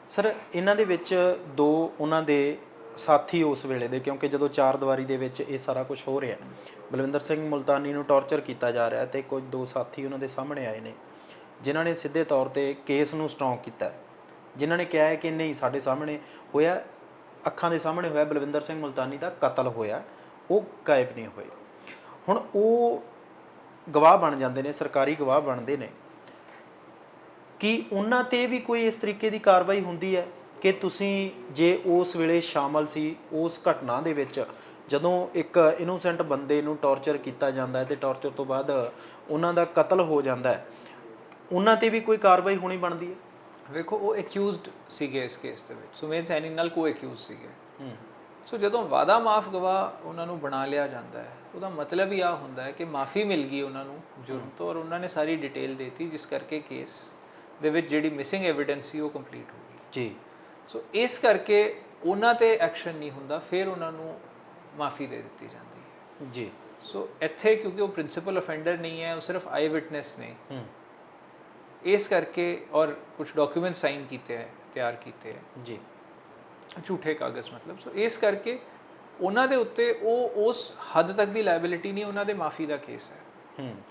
ਸਰ, ਇਹਨਾਂ ਦੇ ਵਿੱਚ ਦੋ ਉਹਨਾਂ ਦੇ ਸਾਥੀ ਉਸ ਵੇਲੇ ਦੇ, ਕਿਉਂਕਿ ਜਦੋਂ ਚਾਰ ਦੀਵਾਰੀ ਦੇ ਵਿੱਚ ਇਹ ਸਾਰਾ ਕੁਝ ਹੋ ਰਿਹਾ, ਬਲਵਿੰਦਰ ਸਿੰਘ ਮੁਲਤਾਨੀ ਨੂੰ ਟੌਰਚਰ ਕੀਤਾ ਜਾ ਰਿਹਾ ਤੇ ਕੁਝ ਦੋ ਸਾਥੀ ਉਹਨਾਂ ਦੇ ਸਾਹਮਣੇ ਆਏ ਨੇ ਜਿਨ੍ਹਾਂ ਨੇ ਸਿੱਧੇ ਤੌਰ ਤੇ ਕੇਸ ਨੂੰ ਸਟਰੋਂਗ ਕੀਤਾ, ਜਿਨ੍ਹਾਂ ਨੇ ਕਿਹਾ ਹੈ ਕਿ ਨਹੀਂ ਸਾਡੇ ਸਾਹਮਣੇ ਹੋਇਆ, ਅੱਖਾਂ ਦੇ ਸਾਹਮਣੇ ਹੋਇਆ, ਬਲਵਿੰਦਰ ਸਿੰਘ ਮੁਲਤਾਨੀ ਦਾ ਕਤਲ ਹੋਇਆ, ਉਹ ਗਾਇਬ ਨਹੀਂ ਹੋਏ। ਹੁਣ ਉਹ ਗਵਾਹ ਬਣ ਜਾਂਦੇ ਨੇ, ਸਰਕਾਰੀ ਗਵਾਹ ਬਣਦੇ ਨੇ। ਕੀ ਉਹਨਾਂ ਤੇ ਵੀ ਕੋਈ ਇਸ ਤਰੀਕੇ ਦੀ ਕਾਰਵਾਈ ਹੁੰਦੀ ਹੈ ਕਿ ਤੁਸੀਂ ਜੇ ਉਸ ਵੇਲੇ ਸ਼ਾਮਲ ਸੀ ਉਸ ਘਟਨਾ ਦੇ ਵਿੱਚ, ਜਦੋਂ ਇੱਕ ਇਨੋਸੈਂਟ ਬੰਦੇ ਨੂੰ ਟੌਰਚਰ ਕੀਤਾ ਜਾਂਦਾ ਹੈ ਤੇ ਟੌਰਚਰ ਤੋਂ ਬਾਅਦ ਉਹਨਾਂ ਦਾ ਕਤਲ ਹੋ ਜਾਂਦਾ ਹੈ, ਉਹਨਾਂ ਤੇ ਵੀ ਕੋਈ ਕਾਰਵਾਈ ਹੋਣੀ ਬਣਦੀ ਹੈ? ਵੇਖੋ, ਉਹ ਐਕਿਊਜ਼ਡ ਸੀਗੇ ਇਸ ਕੇਸ ਦੇ ਵਿੱਚ, ਸੁਮੇਧ ਸੈਣੀ ਨਾਲ ਕੋ ਐਕਿਊਜ਼ ਸੀਗੇ। ਸੋ ਜਦੋਂ ਵਾਦਾ ਮਾਫ ਗਵਾਹ ਉਹਨਾਂ ਨੂੰ ਬਣਾ ਲਿਆ ਜਾਂਦਾ ਹੈ, ਉਹਦਾ ਮਤਲਬ ਹੀ ਆ ਹੁੰਦਾ ਹੈ ਕਿ ਮਾਫੀ ਮਿਲ ਗਈ ਉਹਨਾਂ ਨੂੰ ਜੁਰਮ ਤੋਂ, ਔਰ ਉਹਨਾਂ ਨੇ ਸਾਰੀ ਡਿਟੇਲ ਦੇਤੀ, ਜਿਸ ਕਰਕੇ ਕੇਸ ਦੇ ਵਿੱਚ ਜਿਹੜੀ ਮਿਸਿੰਗ ਐਵੀਡੈਂਸ ਸੀ ਉਹ ਕੰਪਲੀਟ ਹੋ ਗਈ ਜੀ। ਸੋ ਇਸ ਕਰਕੇ ਉਹਨਾਂ ਤੇ ਐਕਸ਼ਨ ਨਹੀਂ ਹੁੰਦਾ, ਫਿਰ ਉਹਨਾਂ ਨੂੰ ਮਾਫੀ ਦੇ ਦਿੱਤੀ ਜਾਂਦੀ ਹੈ ਜੀ। ਸੋ ਇੱਥੇ ਕਿਉਂਕਿ ਉਹ ਪ੍ਰਿੰਸੀਪਲ ਅਫੈਂਡਰ ਨਹੀਂ ਹੈ, ਉਹ ਸਿਰਫ ਆਈ ਵਿਟਨੈਸ ਨੇ, ਇਸ ਕਰਕੇ ਔਰ ਕੁਝ ਡਾਕੂਮੈਂਟ ਸਾਈਨ ਕੀਤੇ ਹੈ, ਤਿਆਰ ਕੀਤੇ ਹੈ ਜੀ, ਝੂਠੇ ਕਾਗਜ਼ ਮਤਲਬ। ਸੋ ਇਸ ਕਰਕੇ ਉਹਨਾਂ ਦੇ ਉੱਤੇ ਉਹ ਉਸ ਹੱਦ ਤੱਕ ਦੀ ਲਾਇਬਿਲਿਟੀ ਨਹੀਂ, ਉਹਨਾਂ ਦੇ ਮਾਫੀ ਦਾ ਕੇਸ ਹੈ।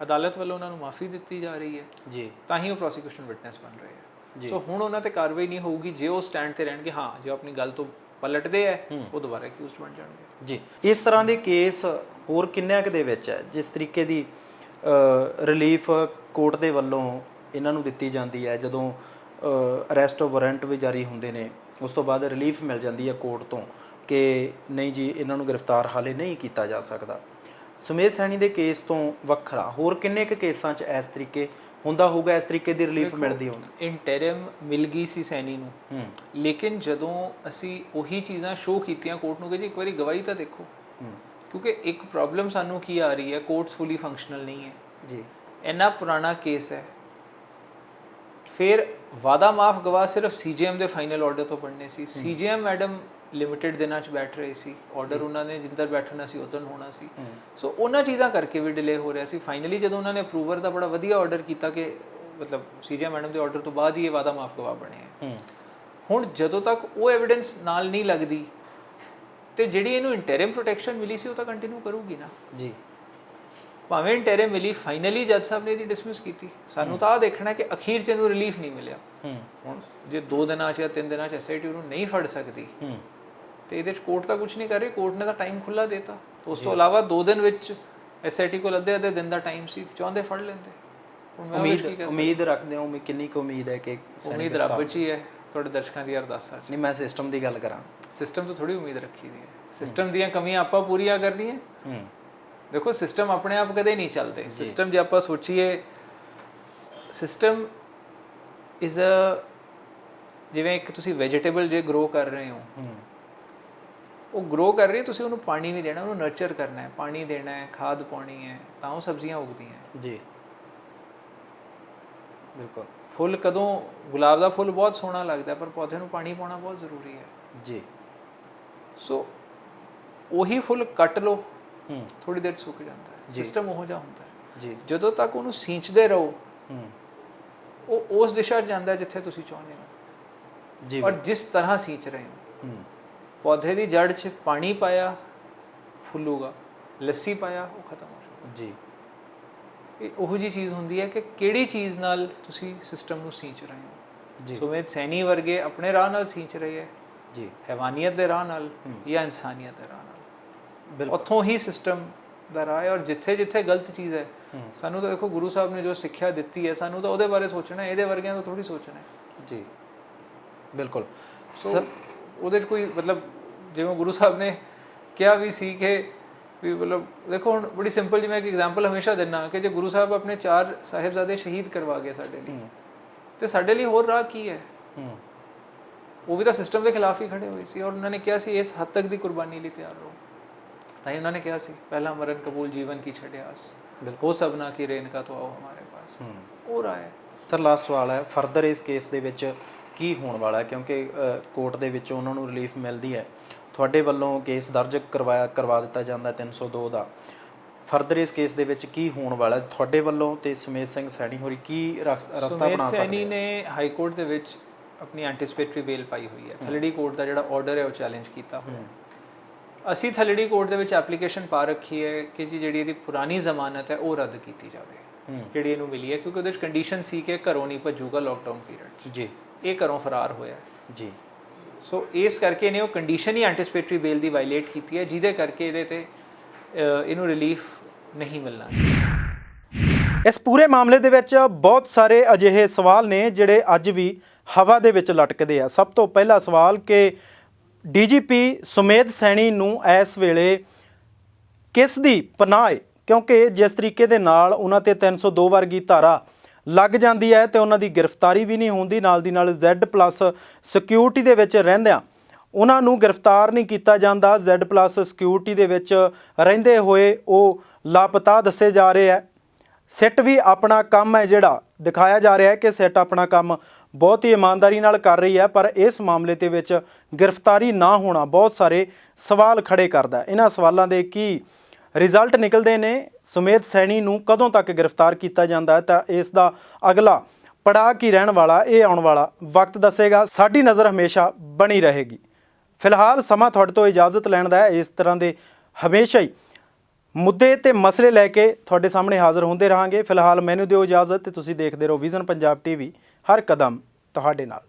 ਅਦਾਲਤ ਵੱਲੋਂ ਉਹਨਾਂ ਨੂੰ ਮਾਫੀ ਦਿੱਤੀ ਜਾ ਰਹੀ ਹੈ ਜੀ, ਤਾਂ ਹੀ ਉਹ ਪ੍ਰੋਸੀਕਿਊਸ਼ਨ ਵਿਟਨੈਸ ਬਣ ਰਹੇ ਹੈ। ਸੋ ਹੁਣ ਉਹਨਾਂ ਤੇ ਕਾਰਵਾਈ ਨਹੀਂ ਹੋਊਗੀ ਜੇ ਉਹ ਸਟੈਂਡ ਤੇ ਰਹਿਣਗੇ, ਹਾਂ ਜੇ ਆਪਣੀ ਗੱਲ ਤੋਂ ਪਲਟਦੇ ਹੈ ਉਹ ਦੁਬਾਰਾ ਅਕਿਊਜ਼ਡ ਬਣ ਜਾਣਗੇ। ਜੀ, ਇਸ ਤਰ੍ਹਾਂ ਦੇ ਕੇਸ ਹੋਰ ਕਿੰਨਿਆਂ ਕੁ ਦੇ ਵਿੱਚ ਹੈ ਜਿਸ ਤਰੀਕੇ ਦੀ ਰਿਲੀਫ ਕੋਰਟ ਦੇ ਵੱਲੋਂ ਇਹਨਾਂ ਨੂੰ ਦਿੱਤੀ ਜਾਂਦੀ ਹੈ? ਜਦੋਂ ਅਰੈਸਟ ਵਾਰੰਟ ਵੀ ਜਾਰੀ ਹੁੰਦੇ ਨੇ ਉਸ ਤੋਂ ਬਾਅਦ ਰਿਲੀਫ ਮਿਲ ਜਾਂਦੀ ਹੈ ਕੋਰਟ ਤੋਂ ਕਿ ਨਹੀਂ ਜੀ ਇਹਨਾਂ ਨੂੰ ਗ੍ਰਿਫਤਾਰ ਹਾਲੇ ਨਹੀਂ ਕੀਤਾ ਜਾ ਸਕਦਾ। ਸੁਮੇਧ ਸੈਣੀ ਦੇ ਕੇਸ ਤੋਂ ਵੱਖਰਾ ਹੋਰ ਕਿੰਨੇ ਕੁ ਕੇਸਾਂ 'ਚ ਇਸ ਤਰੀਕੇ ਹੁੰਦਾ ਹੋਊਗਾ, ਇਸ ਤਰੀਕੇ ਦੀ ਰਿਲੀਫ ਮਿਲਦੀ ਹੋਊਗੀ? ਇੰਟਰਿਮ ਮਿਲ ਗਈ ਸੀ ਸੈਣੀ ਨੂੰ, ਲੇਕਿਨ ਜਦੋਂ ਅਸੀਂ ਉਹੀ ਚੀਜ਼ਾਂ ਸ਼ੋਅ ਕੀਤੀਆਂ ਕੋਰਟ ਨੂੰ ਕਿ ਜੀ ਇੱਕ ਵਾਰੀ ਗਵਾਹੀ ਤਾਂ ਦੇਖੋ, ਕਿਉਂਕਿ ਇੱਕ ਪ੍ਰੋਬਲਮ ਸਾਨੂੰ ਕੀ ਆ ਰਹੀ ਹੈ, ਕੋਰਟਸ ਫੁੱਲੀ ਫੰਕਸ਼ਨਲ ਨਹੀਂ ਹੈ ਜੀ, ਇੰਨਾ ਪੁਰਾਣਾ ਕੇਸ ਹੈ। ਫਿਰ ਵਾਦਾ ਮਾਫ ਗਵਾਹ ਸਿਰਫ ਸੀਜੀਐਮ ਦੇ ਫਾਈਨਲ ਆਰਡਰ ਤੋਂ ਬਣਨੇ ਸੀ। ਸੀਜੀਐਮ ਮੈਡਮ ਲਿਮਿਟਿਡ ਦਿਨਾਂ 'ਚ ਬੈਠ ਰਹੇ ਸੀ, ਆਰਡਰ ਉਹਨਾਂ ਨੇ ਜਿੰਦਰ ਬੈਠਣਾ ਸੀ ਉਦੋਂ ਹੋਣਾ ਸੀ। ਸੋ ਉਹਨਾਂ ਚੀਜ਼ਾਂ ਕਰਕੇ ਵੀ ਡਿਲੇ ਹੋ ਰਿਹਾ ਸੀ। ਫਾਈਨਲੀ ਜਦੋਂ ਉਹਨਾਂ ਨੇ ਅਪਰੂਵਰ ਦਾ ਬੜਾ ਵਧੀਆ ਆਰਡਰ ਕੀਤਾ ਕਿ ਮਤਲਬ ਸੀਜੀਐਮ ਮੈਡਮ ਦੇ ਆਰਡਰ ਤੋਂ ਬਾਅਦ ਹੀ ਇਹ ਵਾਦਾ ਮਾਫ ਗਵਾਹ ਬਣੇ ਹੈ। ਹੁਣ ਜਦੋਂ ਤੱਕ ਉਹ ਐਵੀਡੈਂਸ ਨਾਲ ਨਹੀਂ ਲੱਗਦੀ ਤੇ ਜਿਹੜੀ ਇਹਨੂੰ ਇੰਟਰਿਮ ਪ੍ਰੋਟੈਕਸ਼ਨ ਮਿਲੀ ਸੀ ਉਹ ਤਾਂ ਕੰਟੀਨਿਊ ਕਰੂਗੀ ਨਾ ਜੀ, ਭਾਵੇਂ ਇੰਟਰਿਮ ਮਿਲੀ। ਫਾਈਨਲੀ ਜੱਜ ਸਾਹਿਬ ਨੇ ਇਹਦੀ ਡਿਸਮਿਸ ਕੀਤੀ। ਸਾਨੂੰ ਤਾਂ ਆ ਦੇਖਣਾ ਕਿ ਅਖੀਰ 'ਚ ਇਹਨੂੰ ਰਿਲੀਫ ਨਹੀਂ ਮਿਲਿਆ। ਹੁਣ ਜੇ 2 ਦਿਨਾਂ 'ਚ ਜਾਂ 3 ਦਿਨਾਂ 'ਚ ਐਸਆਈਟੀ ਉਹਨੂੰ ਨਹੀਂ ਫੜ ਸਕਦੀ ਤੇ ਇਹਦੇ 'ਚ ਕੋਰਟ ਤਾਂ ਕੁਝ ਨਹੀਂ ਕਰ ਰਹੀ, ਕੋਰਟ ਨੇ ਤਾਂ ਟਾਈਮ ਖੁੱਲਾ ਦੇਤਾ। ਉਸ ਤੋਂ ਇਲਾਵਾ 2 ਦਿਨ ਵਿੱਚ ਐਸਆਈਟੀ ਕੋਲ ਅੱਧੇ ਦਿਨ ਦਾ ਟਾਈਮ ਸੀ, ਚਾਹੁੰਦੇ ਫੜ ਲੈਂਦੇ। ਉਮੀਦ ਰੱਖਦੇ ਹੋ? ਕਿੰਨੀ ਕੁ ਉਮੀਦ ਹੈ ਕਿ ਉਮੀਦ ਰੱਬ 'ਚ ਹੀ ਹੈ, ਤੁਹਾਡੇ ਦਰਸ਼ਕਾਂ ਦੀ ਅਰਦਾਸਾਂ 'ਚ ਨਹੀਂ। ਮੈਂ ਸਿਸਟਮ ਦੀ ਗੱਲ ਕਰਾਂ, ਸਿਸਟਮ ਤੋਂ ਥੋੜੀ ਉਮੀਦ ਰੱਖੀ ਦੀ ਹੈ। ਸਿਸਟਮ ਦੀਆਂ ਕਮੀਆਂ ਆਪਾਂ ਪੂਰੀਆਂ ਕਰਨੀਆਂ। ਦੇਖੋ ਸਿਸਟਮ ਆਪਣੇ ਆਪ ਕਦੇ ਨਹੀਂ ਚੱਲਦੇ। ਸਿਸਟਮ ਜੇ ਆਪਾਂ ਸੋਚੀਏ, ਸਿਸਟਮ ਇਜ਼ ਅ ਜਿਵੇਂ ਇੱਕ ਤੁਸੀਂ ਵੈਜੀਟੇਬਲ ਜੇ ਗਰੋ ਕਰ ਰਹੇ ਹੋ, ਉਹ ਗਰੋ ਕਰ ਰਹੀ ਹੈ, ਤੁਸੀਂ ਉਹਨੂੰ ਪਾਣੀ ਨਹੀਂ ਦੇਣਾ, ਉਹਨੂੰ ਨਰਚਰ ਕਰਨਾ ਹੈ, ਪਾਣੀ ਦੇਣਾ ਹੈ, ਖਾਦ ਪਾਉਣੀ ਹੈ, ਤਾਂ ਉਹ ਸਬਜ਼ੀਆਂ ਉਗਦੀਆਂ ਜੀ। ਬਿਲਕੁਲ। ਫੁੱਲ ਕਦੋਂ, ਗੁਲਾਬ ਦਾ ਫੁੱਲ ਬਹੁਤ ਸੋਹਣਾ ਲੱਗਦਾ ਪਰ ਪੌਦੇ ਨੂੰ ਪਾਣੀ ਪਾਉਣਾ ਬਹੁਤ ਜ਼ਰੂਰੀ ਹੈ ਜੀ। ਸੋ ਉਹੀ ਫੁੱਲ ਕੱਟ ਲਓ, ਥੋੜੀ ਦੇਰ ਸੁੱਕ ਜਾਂਦਾ ਹੈ। ਸਿਸਟਮ ਉਹੋ ਜਿਹਾ ਹੁੰਦਾ ਹੈ ਜੀ। ਜਦੋਂ ਤੱਕ ਉਹਨੂੰ ਸਿੰਚਦੇ ਰਹੋ ਉਹ ਉਸ ਦਿਸ਼ਾ 'ਚ ਜਾਂਦਾ ਜਿੱਥੇ ਤੁਸੀਂ ਚਾਹੁੰਦੇ ਹੋ ਜੀ। ਔਰ ਜਿਸ ਤਰ੍ਹਾਂ ਸਿੰਚ ਰਹੇ ਹੋ, ਪੌਦੇ ਦੀ ਜੜ 'ਚ ਪਾਣੀ ਪਾਇਆ ਫੁੱਲੂਗਾ, ਲੱਸੀ ਪਾਇਆ ਉਹ ਖਤਮ ਹੋ ਜਾਊਗਾ ਜੀ। ਇਹ ਉਹੋ ਜਿਹੀ ਚੀਜ਼ ਹੁੰਦੀ ਹੈ ਕਿ ਕਿਹੜੀ ਚੀਜ਼ ਨਾਲ ਤੁਸੀਂ ਸਿਸਟਮ ਨੂੰ ਸਿੰਚ ਰਹੇ ਹੋ ਜੀ। ਸੁਮੇਧ ਸੈਣੀ ਵਰਗੇ ਆਪਣੇ ਰਾਹ ਨਾਲ ਸਿੰਚ ਰਹੇ ਹੈ ਜੀ, ਹੈਵਾਨੀਅਤ ਦੇ ਰਾਹ ਨਾਲ ਜਾਂ ਇਨਸਾਨੀਅਤ ਦੇ ਰਾਹ ਨਾਲ। ਉੱਥੋਂ ਹੀ ਸਿਸਟਮ ਦਾ ਰਾਹ ਹੈ। ਔਰ ਜਿੱਥੇ ਜਿੱਥੇ ਗਲਤ ਚੀਜ਼ ਹੈ, ਸਾਨੂੰ ਤਾਂ ਦੇਖੋ ਗੁਰੂ ਸਾਹਿਬ ਨੇ ਜੋ ਸਿੱਖਿਆ ਦਿੱਤੀ ਹੈ, ਸਾਨੂੰ ਤਾਂ ਉਹਦੇ ਬਾਰੇ ਸੋਚਣਾ ਹੈ, ਇਹਦੇ ਵਰਗਿਆਂ ਤੋਂ ਥੋੜੀ ਸੋਚਣਾ ਹੈ ਜੀ। ਬਿਲਕੁਲ। ਸੋ ਉਹਦੇ 'ਚ ਕੋਈ ਮਤਲਬ ਜਿਵੇਂ ਗੁਰੂ ਸਾਹਿਬ ਨੇ ਕਿਹਾ ਵੀ ਸੀ ਕਿ ਵੀ ਮਤਲਬ ਦੇਖੋ ਹੁਣ ਬੜੀ ਸਿੰਪਲ, ਜਿਵੇਂ ਇੱਕ ਐਗਜ਼ਾਮਪਲ ਹਮੇਸ਼ਾ ਦਿੰਦਾ ਕਿ ਜੇ ਗੁਰੂ ਸਾਹਿਬ ਆਪਣੇ 4 ਸਾਹਿਬਜ਼ਾਦੇ ਸ਼ਹੀਦ ਕਰਵਾ ਗਏ ਸਾਡੇ ਲਈ, ਤੇ ਸਾਡੇ ਲਈ ਹੋਰ ਰਾਹ ਕੀ ਹੈ? ਉਹ ਵੀ ਤਾਂ ਸਿਸਟਮ ਦੇ ਖਿਲਾਫ ਹੀ ਖੜੇ ਹੋਏ ਸੀ। ਔਰ ਉਹਨਾਂ ਨੇ ਕਿਹਾ ਸੀ ਇਸ ਹੱਦ ਤੱਕ ਦੀ ਕੁਰਬਾਨੀ ਲਈ ਤਿਆਰ ਰਹੋ। ਤਾਂ ਹੀ ਉਹਨਾਂ ਨੇ ਕਿਹਾ ਸੀ ਪਹਿਲਾ ਮਰਨ ਕਬੂਲ ਜੀਵਨ ਕੀ ਛੜਿਆਸ, ਹੋ ਸਭਨਾ ਕੀ ਰੇਨਕਾ ਤੋਂ ਆਓ ਹਮਾਰੇ ਪਾਸ। ਉਹ ਰਾਹ ਹੈ। ਸਰ ਲਾਸਟ ਸਵਾਲ ਹੈ, ਫਰਦਰ ਇਸ ਕੇਸ ਦੇ ਵਿੱਚ ਕੀ ਹੋਣ ਵਾਲਾ ਹੈ? ਕਿਉਂਕਿ ਕੋਰਟ ਦੇ ਵਿੱਚੋਂ ਉਹਨਾਂ ਨੂੰ ਰਿਲੀਫ ਮਿਲਦੀ ਹੈ, ਤੁਹਾਡੇ ਵੱਲੋਂ ਕੇਸ ਦਰਜ ਕਰਵਾ ਦਿੱਤਾ ਜਾਂਦਾ 302 ਦਾ। ਫਰਦਰ ਇਸ ਕੇਸ ਦੇ ਵਿੱਚ ਕੀ ਹੋਣ ਵਾਲਾ ਤੁਹਾਡੇ ਵੱਲੋਂ ਤੇ ਸੁਮੇਧ ਸਿੰਘ ਸੈਣੀ ਹੋਰੀ ਕੀ ਰਸਤਾ ਬਣਾ ਸਕਦੇ? ਸੁਮੇਧ ਸੈਣੀ ਨੇ ਹਾਈ ਕੋਰਟ ਦੇ ਵਿੱਚ ਆਪਣੀ ਐਂਟੀਸਪੇਟਰੀ ਬੇਲ ਪਾਈ ਹੋਈ ਹੈ। ਥਲੜੀ ਕੋਰਟ ਦਾ ਜਿਹੜਾ ਆਰਡਰ ਹੈ ਉਹ ਚੈਲੰਜ ਕੀਤਾ ਹੋਇਆ। ਅਸੀਂ ਥਲੜੀ ਕੋਰਟ ਦੇ ਵਿੱਚ ਐਪਲੀਕੇਸ਼ਨ ਪਾ ਰੱਖੀ ਹੈ ਕਿ ਜੀ ਜਿਹੜੀ ਇਹਦੀ ਪੁਰਾਣੀ ਜ਼ਮਾਨਤ ਹੈ ਉਹ ਰੱਦ ਕੀਤੀ ਜਾਵੇ, ਜਿਹੜੀ ਇਹਨੂੰ ਮਿਲੀ ਹੈ, ਕਿਉਂਕਿ ਉਹਦੇ ਵਿੱਚ ਕੰਡੀਸ਼ਨ ਸੀ ਕਿ ਘਰੋਂ ਨਹੀਂ ਭੱਜੂਗਾ ਲੋਕਡਾਊਨ ਪੀਰੀਅਡ ਜੀ। ਇਹ ਘਰੋਂ ਫਰਾਰ ਹੋਇਆ ਜੀ। ਸੋ ਇਸ ਕਰਕੇ ਇਹਨੇ ਉਹ ਕੰਡੀਸ਼ਨ ਹੀ ਐਂਟੀਸਪੇਟਰੀ ਬੇਲ ਦੀ ਵਾਇਲੇਟ ਕੀਤੀ ਹੈ, ਜਿਹਦੇ ਕਰਕੇ ਇਹਦੇ ਤੇ ਇਹਨੂੰ ਰਿਲੀਫ ਨਹੀਂ ਮਿਲਣਾ। ਇਸ ਪੂਰੇ ਮਾਮਲੇ ਦੇ ਵਿੱਚ ਬਹੁਤ ਸਾਰੇ ਅਜਿਹੇ ਸਵਾਲ ਨੇ ਜਿਹੜੇ ਅੱਜ ਵੀ ਹਵਾ ਦੇ ਵਿੱਚ ਲਟਕਦੇ ਆ। ਸਭ ਤੋਂ ਪਹਿਲਾ ਸਵਾਲ ਕਿ ਡੀਜੀਪੀ ਸੁਮੇਧ ਸੈਣੀ ਨੂੰ ਇਸ ਵੇਲੇ ਕਿਸ ਦੀ ਪਨਾਹ ਹੈ? ਕਿਉਂਕਿ ਜਿਸ ਤਰੀਕੇ ਦੇ ਨਾਲ ਉਹਨਾਂ ਤੇ 302 ਵਰਗੀ ਧਾਰਾ ਲੱਗ ਜਾਂਦੀ ਹੈ ਤੇ ਉਹਨਾਂ ਦੀ ਗ੍ਰਿਫਤਾਰੀ ਵੀ ਨਹੀਂ ਹੁੰਦੀ, ਨਾਲ ਦੀ ਨਾਲ Z+ ਸਿਕਿਉਰਿਟੀ ਦੇ ਵਿੱਚ ਰਹਿੰਦਿਆਂ ਉਹਨਾਂ ਨੂੰ ਗ੍ਰਿਫਤਾਰ ਨਹੀਂ ਕੀਤਾ ਜਾਂਦਾ। Z+ ਸਿਕਿਉਰਿਟੀ ਦੇ ਵਿੱਚ ਰਹਿੰਦੇ ਹੋਏ ਉਹ ਲਾਪਤਾ ਦੱਸੇ ਜਾ ਰਹੇ ਹੈ। ਸਿੱਟ ਵੀ ਆਪਣਾ ਕੰਮ ਹੈ ਜਿਹੜਾ ਦਿਖਾਇਆ ਜਾ ਰਿਹਾ ਹੈ ਕਿ ਸਿੱਟ ਆਪਣਾ ਕੰਮ ਬਹੁਤ ਹੀ ਇਮਾਨਦਾਰੀ ਨਾਲ ਕਰ ਰਹੀ ਹੈ, ਪਰ ਇਸ ਮਾਮਲੇ ਦੇ ਵਿੱਚ ਗ੍ਰਿਫਤਾਰੀ ਨਾ ਹੋਣਾ ਬਹੁਤ ਸਾਰੇ ਸਵਾਲ ਖੜੇ ਕਰਦਾ। ਇਹਨਾਂ ਸਵਾਲਾਂ ਦੇ ਕੀ ਰਿਜ਼ਲਟ ਨਿਕਲਦੇ ਨੇ? ਸੁਮੇਧ ਸੈਣੀ ਨੂੰ ਕਦੋਂ ਤੱਕ ਗ੍ਰਿਫਤਾਰ ਕੀਤਾ ਜਾਂਦਾ ਹੈ ਤਾਂ ਇਸ ਦਾ ਅਗਲਾ ਪੜਾਅ ਕੀ ਰਹਿਣ ਵਾਲਾ, ਇਹ ਆਉਣ ਵਾਲਾ ਵਕਤ ਦੱਸੇਗਾ। ਸਾਡੀ ਨਜ਼ਰ ਹਮੇਸ਼ਾ ਬਣੀ ਰਹੇਗੀ। ਫਿਲਹਾਲ ਸਮਾਂ ਤੁਹਾਡੇ ਤੋਂ ਇਜਾਜ਼ਤ ਲੈਣ ਦਾ ਹੈ। ਇਸ ਤਰ੍ਹਾਂ ਦੇ ਹਮੇਸ਼ਾ ਹੀ ਮੁੱਦੇ ਤੇ ਮਸਲੇ ਲੈ ਕੇ ਤੁਹਾਡੇ ਸਾਹਮਣੇ ਹਾਜ਼ਰ ਹੁੰਦੇ ਰਹਾਂਗੇ। ਫਿਲਹਾਲ ਮੈਨੂੰ ਦਿਓ ਇਜਾਜ਼ਤ ਤੇ ਤੁਸੀਂ ਦੇਖਦੇ ਰਹੋ ਵਿਜ਼ਨ ਪੰਜਾਬ ਟੀਵੀ, ਹਰ ਕਦਮ ਤੁਹਾਡੇ ਨਾਲ।